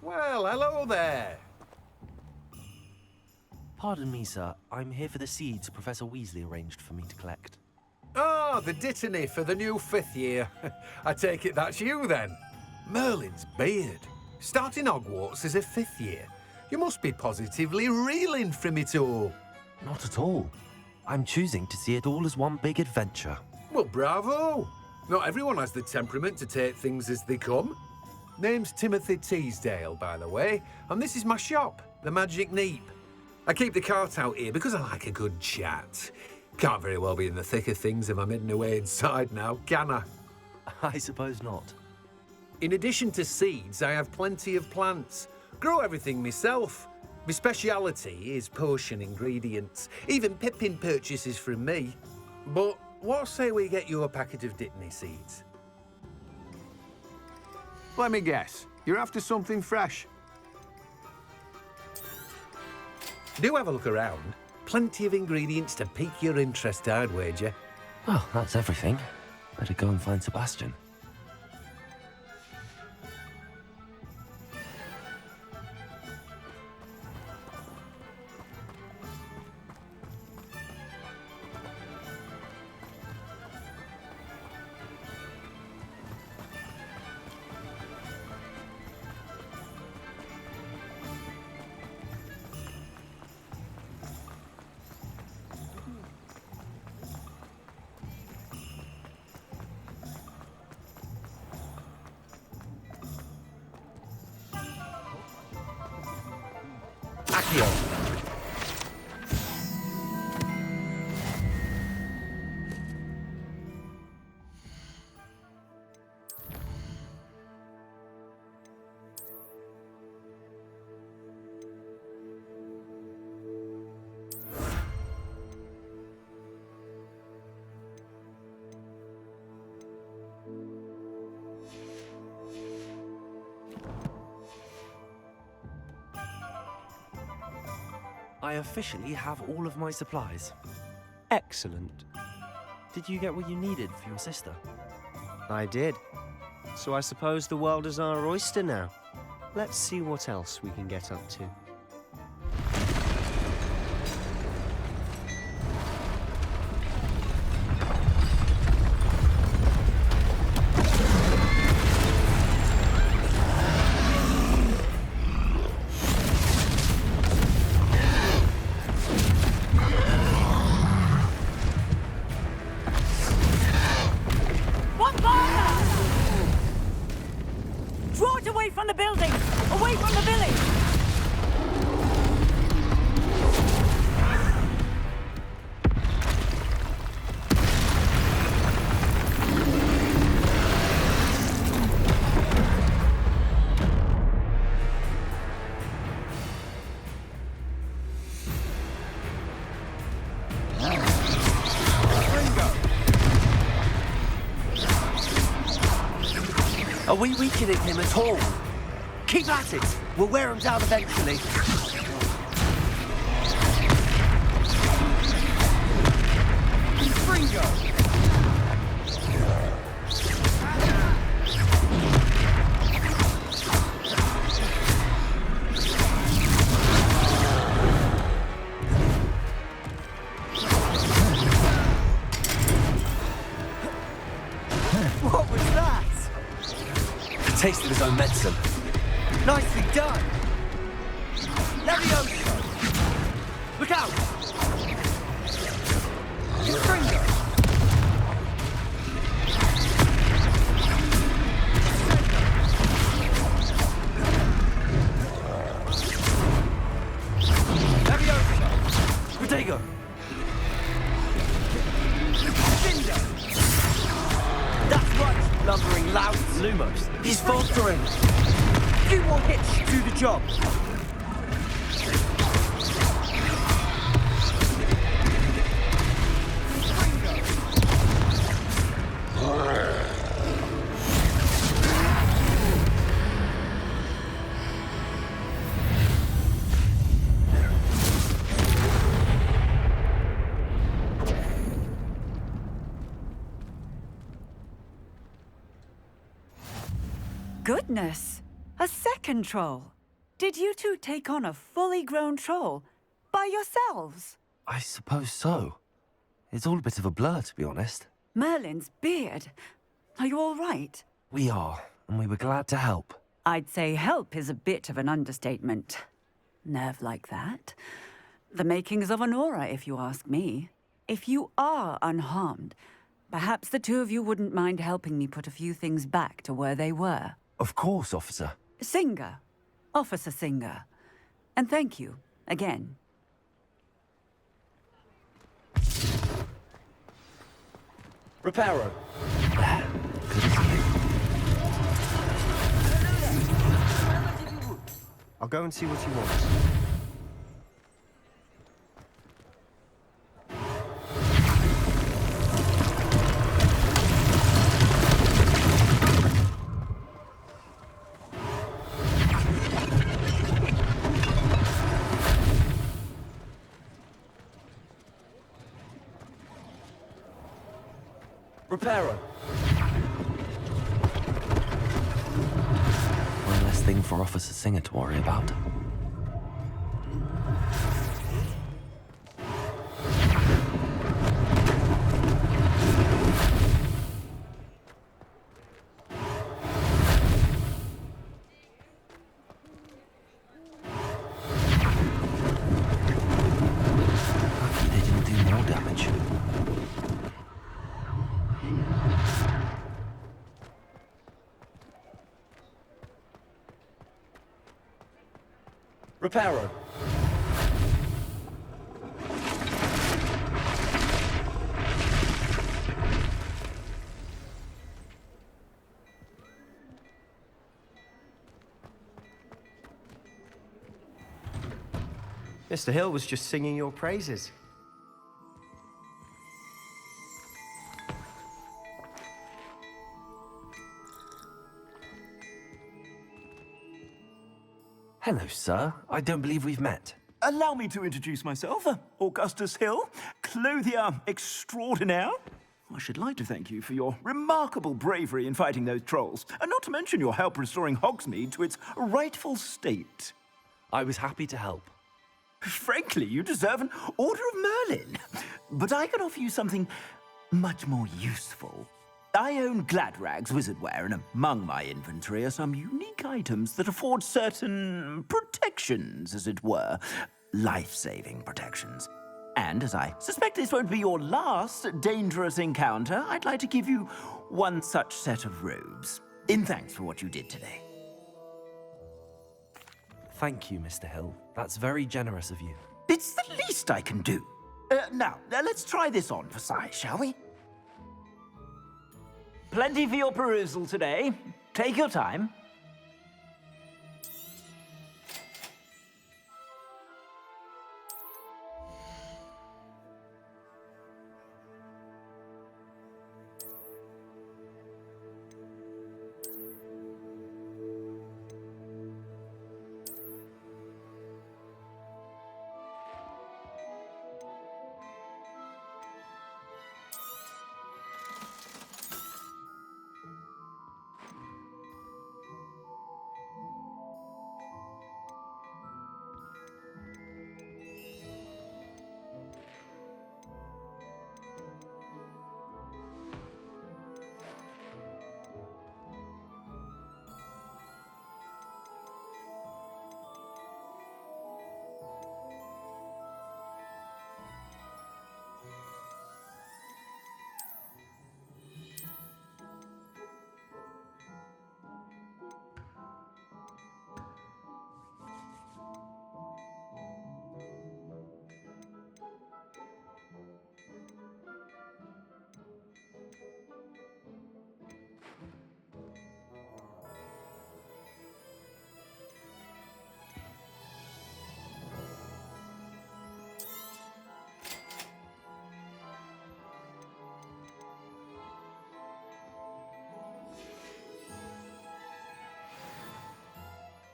Well, hello there. Pardon me, sir. I'm here for the seeds Professor Weasley arranged for me to collect. Oh, the dittany for the new 5th year. I take it that's you, then. Merlin's beard. Starting Hogwarts as a 5th year. You must be positively reeling from it all. Not at all. I'm choosing to see it all as one big adventure. Well, bravo. Not everyone has the temperament to take things as they come. Name's Timothy Teasdale, by the way, and this is my shop, the Magic Neep. I keep the cart out here because I like a good chat. Can't very well be in the thick of things if I'm hidden away inside now, can I? I suppose not. In addition to seeds, I have plenty of plants. Grow everything myself. My speciality is potion ingredients. Even Pippin purchases from me. But what say we get you a packet of Dittany seeds? Let me guess. You're after something fresh. Do have a look around. Plenty of ingredients to pique your interest, I'd wager. Well, that's everything. Better go and find Sebastian. I officially have all of my supplies. Excellent. Did you get what you needed for your sister? I did. So I suppose the world is our oyster now. Let's see what else we can get up to. Are we weakening him at all? Keep at it! We'll wear him down eventually. Fringo! What was that? A taste of his own medicine. Nicely done! Levioso! Look out! Fringo! Levioso! Protego! That's right, lumbering lout. Lumos. He's faltering. Few more hits to do the job. Goodness! A second troll. Did you two take on a fully grown troll by yourselves? I suppose so. It's all a bit of a blur, to be honest. Merlin's beard. Are you all right? We are, and we were glad to help. I'd say help is a bit of an understatement. Nerve like that. The makings of an aura, if you ask me. If you are unharmed, perhaps the two of you wouldn't mind helping me put a few things back to where they were. Of course, officer. Singer. Officer Singer. And thank you, again. Reparo. I'll go and see what you want. Reparo. One less thing for Officer Singer to worry about. Lucky they didn't do more damage. Reparo. Mr. Hill was just singing your praises. Hello, sir. I don't believe we've met. Allow me to introduce myself. Augustus Hill, clothier extraordinaire. I should like to thank you for your remarkable bravery in fighting those trolls, and not to mention your help restoring Hogsmeade to its rightful state. I was happy to help. Frankly, you deserve an Order of Merlin. But I can offer you something much more useful. I own Gladrag's wizardware, and among my inventory are some unique items that afford certain protections, as it were. Life-saving protections. And as I suspect this won't be your last dangerous encounter, I'd like to give you one such set of robes, in thanks for what you did today. Thank you, Mr. Hill. That's very generous of you. It's the least I can do. Now, let's try this on for size, shall we? Plenty for your perusal today. Take your time.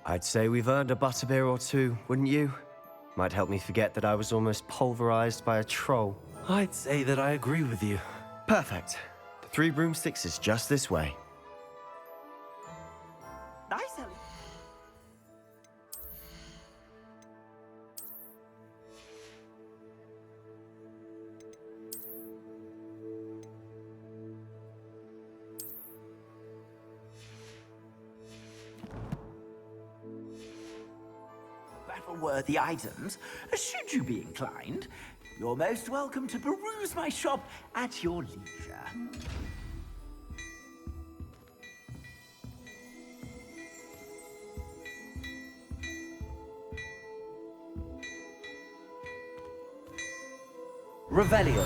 I'd say we've earned a butterbeer or two, wouldn't you? Might help me forget that I was almost pulverized by a troll. I'd say that I agree with you. Perfect. The 3 broomsticks is just this way. Nice, Ellie. travel-worthy items, should you be inclined. You're most welcome to peruse my shop at your leisure. Revelio.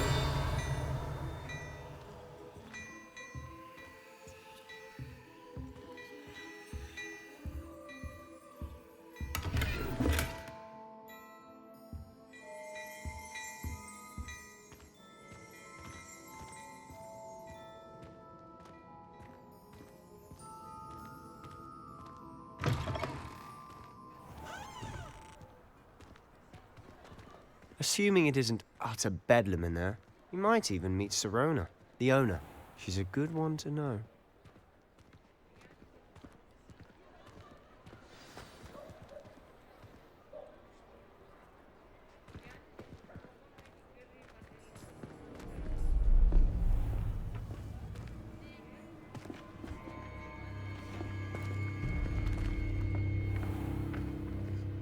Assuming it isn't utter bedlam in there, you might even meet Sirona, the owner. She's a good one to know.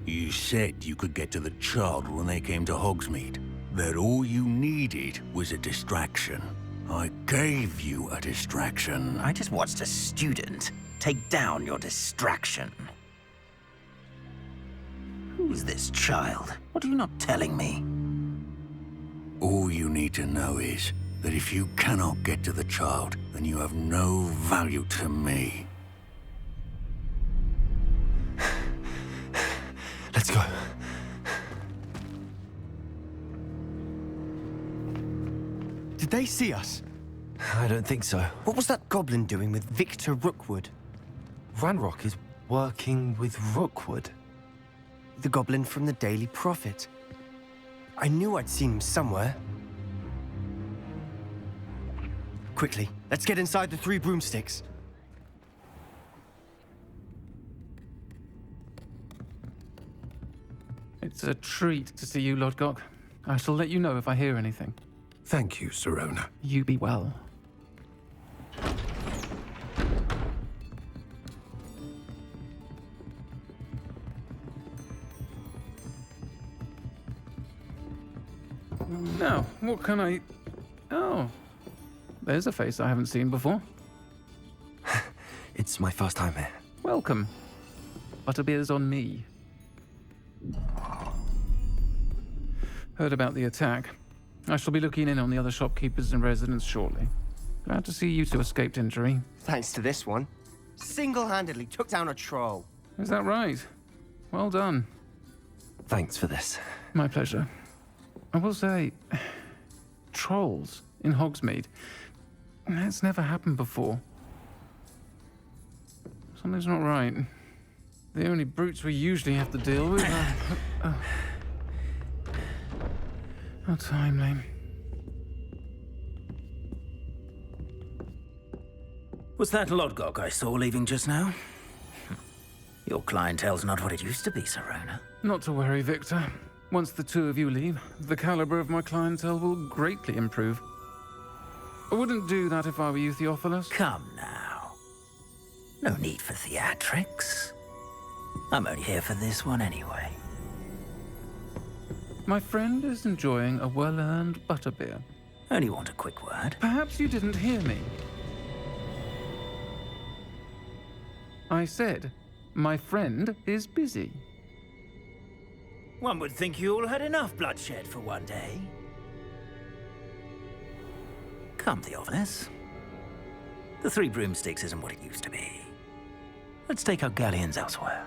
You said you could get to the child when they came to Hogsmeade. That all you needed was a distraction. I gave you a distraction. I just watched a student take down your distraction. Who's this child? What are you not telling me? All you need to know is that if you cannot get to the child, then you have no value to me. Let's go. Did they see us? I don't think so. What was that goblin doing with Victor Rookwood? Ranrock is working with Rookwood. The goblin from the Daily Prophet. I knew I'd seen him somewhere. Quickly, let's get inside the 3 broomsticks. It's a treat to see you, Lodgok. I shall let you know if I hear anything. Thank you, Sirona. You be well. Now, what can I... Oh, there's a face I haven't seen before. It's my first time here. Welcome. Butterbeer's on me. Heard about the attack. I shall be looking in on the other shopkeepers and residents shortly. Glad to see you two escaped injury. Thanks to this one. Single-handedly took down a troll. Is that right? Well done. Thanks for this. My pleasure. I will say, trolls in Hogsmeade. That's never happened before. Something's not right. The only brutes we usually have to deal with are... How timely. Was that Lodgok I saw leaving just now? Your clientele's not what it used to be, Sirona. Not to worry, Victor. Once the 2 of you leave, the caliber of my clientele will greatly improve. I wouldn't do that if I were you, Theophilus. Come now. No need for theatrics. I'm only here for this one anyway. My friend is enjoying a well-earned butterbeer. Only want a quick word. Perhaps you didn't hear me. I said, my friend is busy. One would think you all had enough bloodshed for one day. Come, Theophilus. The 3 broomsticks isn't what it used to be. Let's take our galleons elsewhere.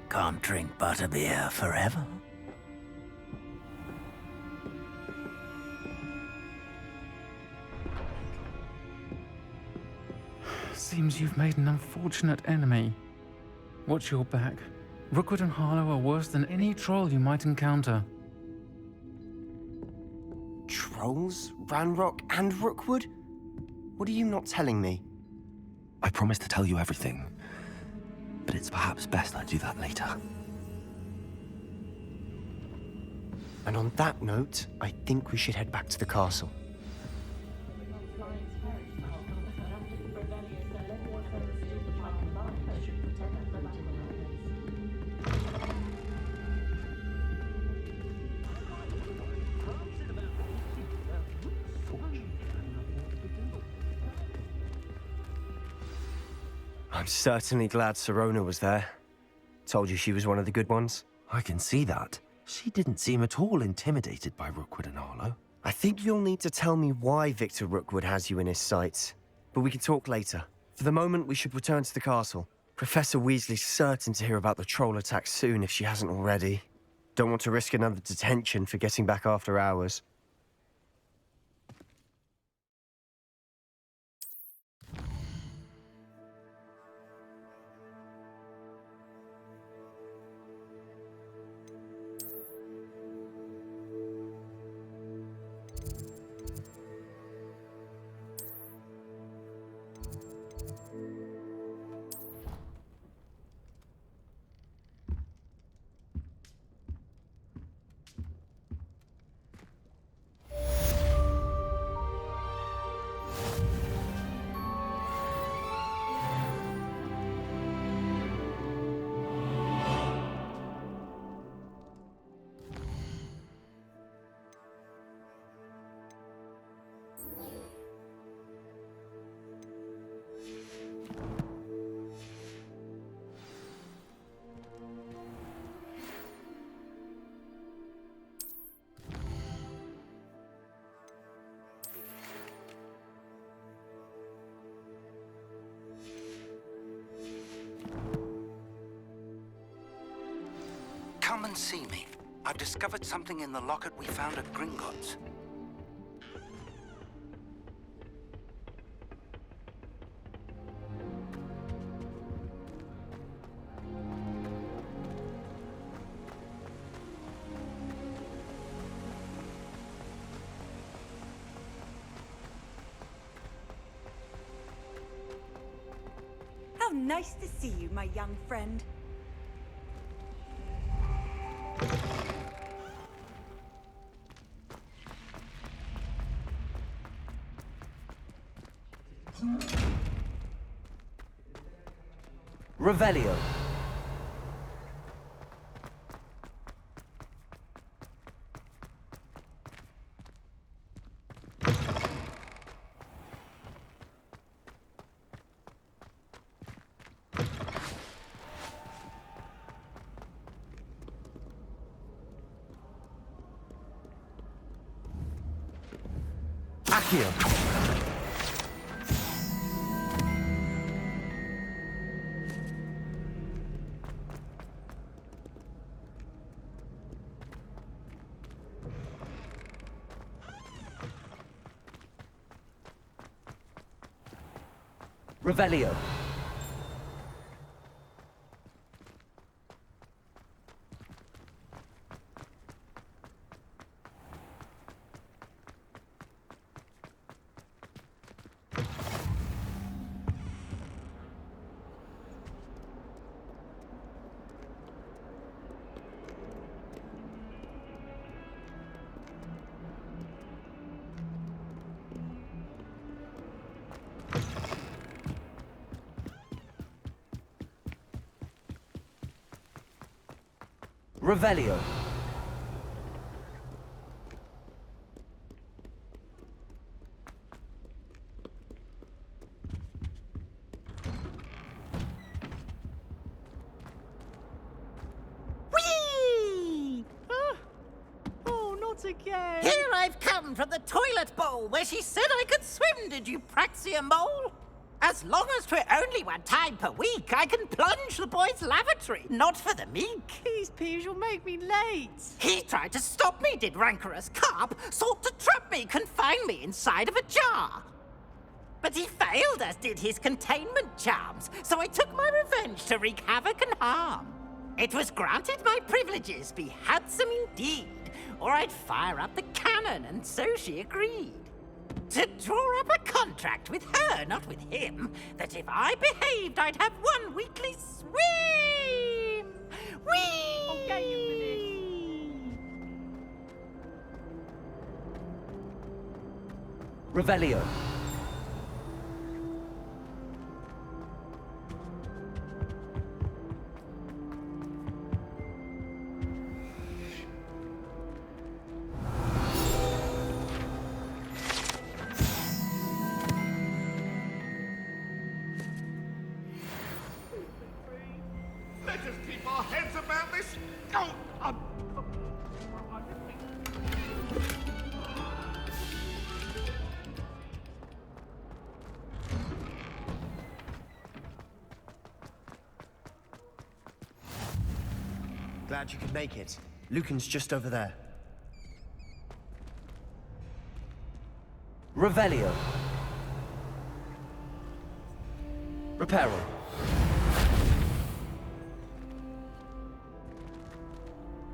Can't drink butterbeer forever. Seems you've made an unfortunate enemy. Watch your back. Rookwood and Harlow are worse than any troll you might encounter. Trolls? Ranrock and Rookwood? What are you not telling me? I promised to tell you everything, but it's perhaps best I do that later. And on that note, I think we should head back to the castle. I'm certainly glad Serona was there. Told you she was one of the good ones. I can see that. She didn't seem at all intimidated by Rookwood and Harlow. I think you'll need to tell me why Victor Rookwood has you in his sights. But we can talk later. For the moment, we should return to the castle. Professor Weasley's certain to hear about the troll attack soon if she hasn't already. Don't want to risk another detention for getting back after hours. Come and see me. I've discovered something in the locket we found at Gringotts. How nice to see you, my young friend. Revelio. Accio. Revelio. Revelio. Whee! Oh, not again. Here I've come from the toilet bowl where she said I could swim, did you praxia mole? As long as 'twere only one time per week, I can plunge the boy's lavatory, not for the meek. These peas will make me late. He tried to stop me, did rancorous carp, sought to trap me, confine me inside of a jar. But he failed, as did his containment charms, so I took my revenge to wreak havoc and harm. It was granted my privileges be handsome indeed, or I'd fire up the cannon, and so she agreed. To draw up a contract with her, not with him, that if I behaved, I'd have one weekly swim! Whee! I'll get you for this. Revelio. Let us keep our heads about this. Oh, Glad you could make it. Lucan's just over there. Revelio. Reparo.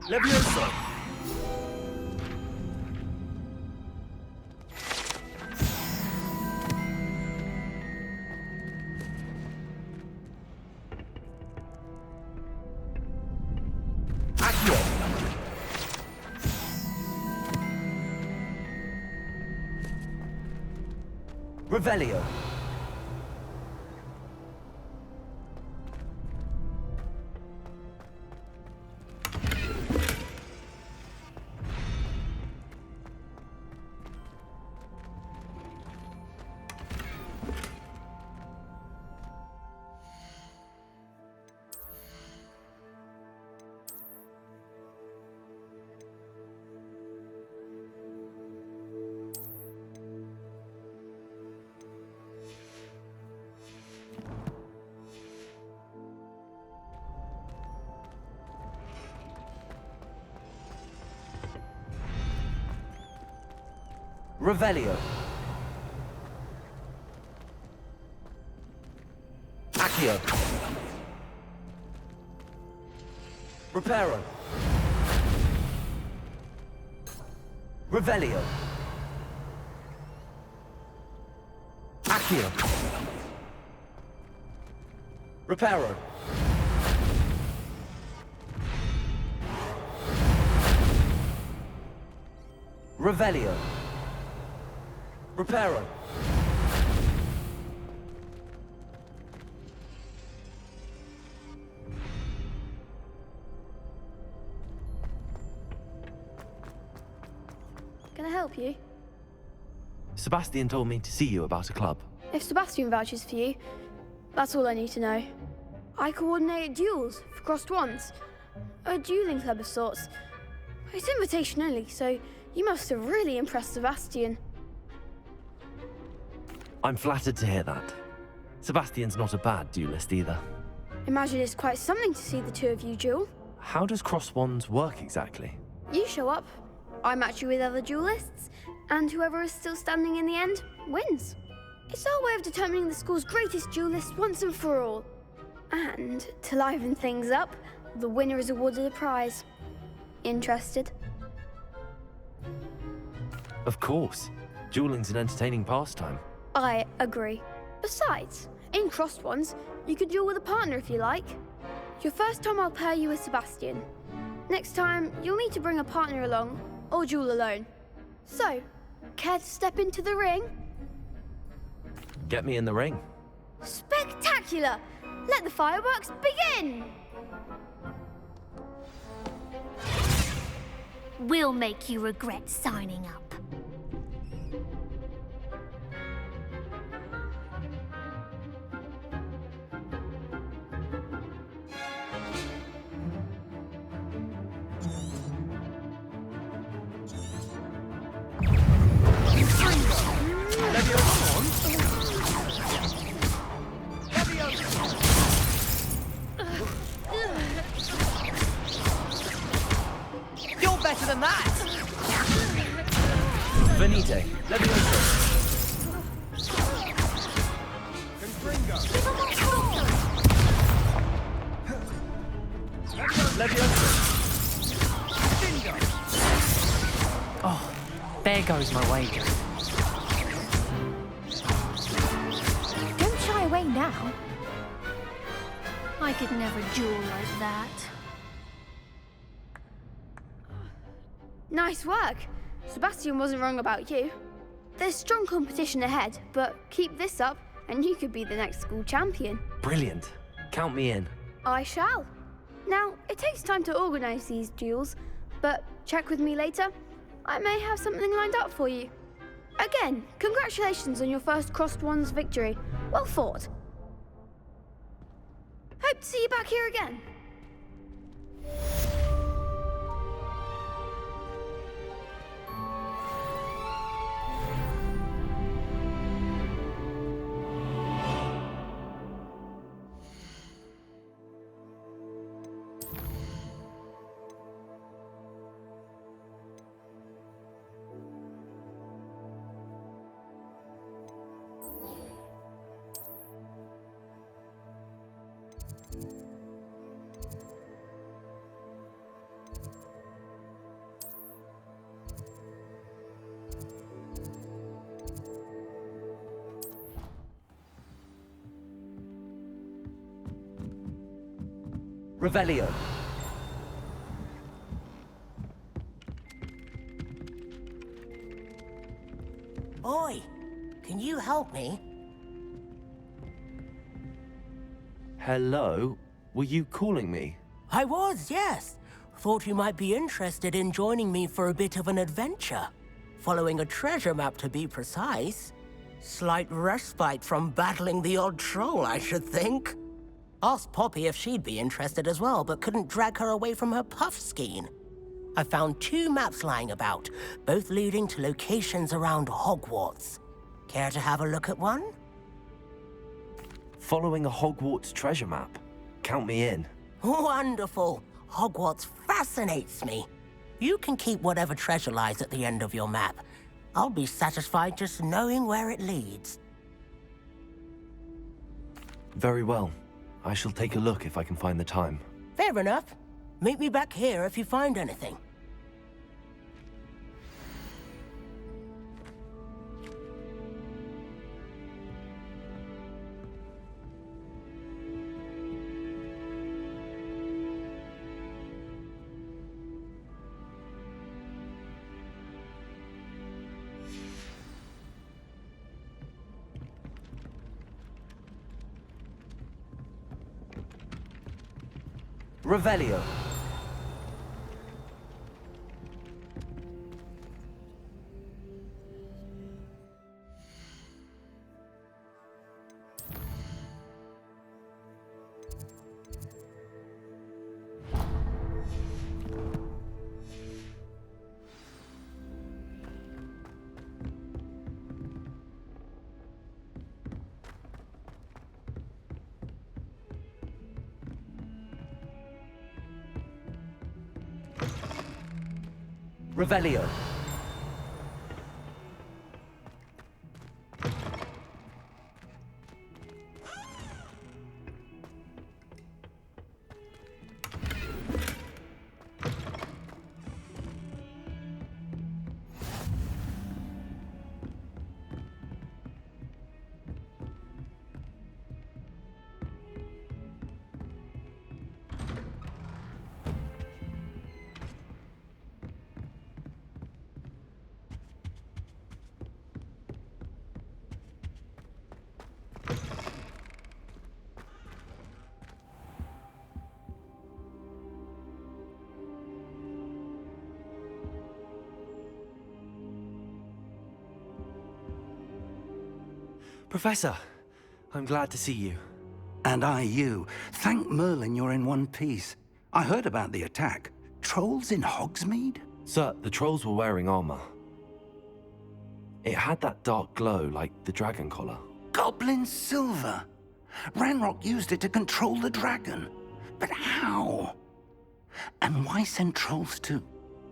Levioso. Accio. Revelio. Revelio. Accio. Reparo. Revelio. Accio. Reparo. Revelio. Reparo. Can I help you? Sebastian told me to see you about a club. If Sebastian vouches for you, that's all I need to know. I coordinate duels for crossed wands. A dueling club of sorts. It's invitation only, so you must have really impressed Sebastian. I'm flattered to hear that. Sebastian's not a bad duelist either. Imagine it's quite something to see the two of you duel. How does cross wands work exactly? You show up, I match you with other duelists, and whoever is still standing in the end wins. It's our way of determining the school's greatest duelist once and for all. And to liven things up, the winner is awarded a prize. Interested? Of course. Dueling's an entertaining pastime. I agree. Besides, in crossed ones, you could duel with a partner if you like. Your first time I'll pair you with Sebastian. Next time, you'll need to bring a partner along, or duel alone. So, care to step into the ring? Get me in the ring. Spectacular! Let the fireworks begin! We'll make you regret signing up. You're better than that! Venite. Levioso. Levioso. Oh, there goes my wager. Don't shy away now. I could never duel like that. Nice work. Sebastian wasn't wrong about you. There's strong competition ahead, but keep this up and you could be the next school champion. Brilliant. Count me in. I shall. Now, it takes time to organise these duels, but check with me later. I may have something lined up for you. Again, congratulations on your first crossed wands victory. Well fought. Hope to see you back here again. Revelio. Oi, can you help me? Hello? Were you calling me? I was, yes. Thought you might be interested in joining me for a bit of an adventure. Following a treasure map, to be precise. Slight respite from battling the odd troll, I should think. Asked Poppy if she'd be interested as well, but couldn't drag her away from her puff skein. I found 2 maps lying about, both leading to locations around Hogwarts. Care to have a look at one? Following a Hogwarts treasure map. Count me in. Wonderful. Hogwarts fascinates me. You can keep whatever treasure lies at the end of your map. I'll be satisfied just knowing where it leads. Very well. I shall take a look if I can find the time. Fair enough. Meet me back here if you find anything. Revelio. Revelio. Professor, I'm glad to see you. And I you. Thank Merlin you're in one piece. I heard about the attack. Trolls in Hogsmeade? Sir, the trolls were wearing armor. It had that dark glow like the dragon collar. Goblin silver. Ranrock used it to control the dragon. But how? And why send trolls too?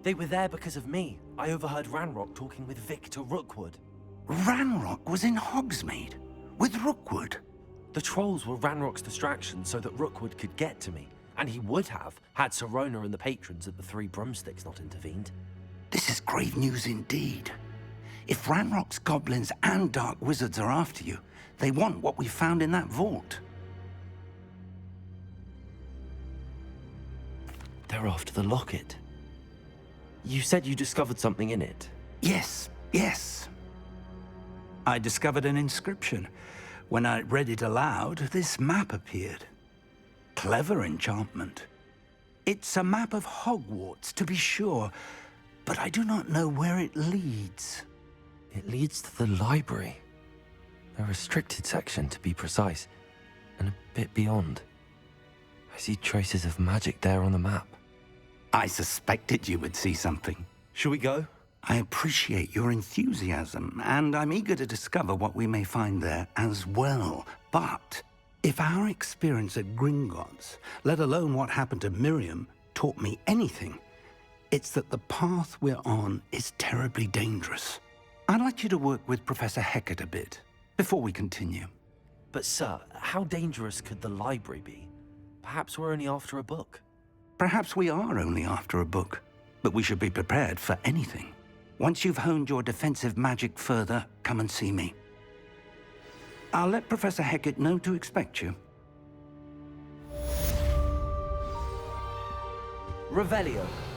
They were there because of me. I overheard Ranrock talking with Victor Rookwood. Ranrock was in Hogsmeade? With Rookwood? The trolls were Ranrock's distraction so that Rookwood could get to me. And he would have, had Sirona and the patrons at the Three Broomsticks not intervened. This is grave news indeed. If Ranrock's goblins and dark wizards are after you, they want what we found in that vault. They're after the locket. You said you discovered something in it. Yes, yes. I discovered an inscription. When I read it aloud, this map appeared. Clever enchantment. It's a map of Hogwarts, to be sure, but I do not know where it leads. It leads to the library. A restricted section, to be precise, and a bit beyond. I see traces of magic there on the map. I suspected you would see something. Shall we go? I appreciate your enthusiasm, and I'm eager to discover what we may find there as well. But if our experience at Gringotts, let alone what happened to Miriam, taught me anything, it's that the path we're on is terribly dangerous. I'd like you to work with Professor Hecat a bit, before we continue. But sir, how dangerous could the library be? Perhaps we're only after a book. Perhaps we are only after a book, but we should be prepared for anything. Once you've honed your defensive magic further, come and see me. I'll let Professor Hecat know to expect you. Revelio.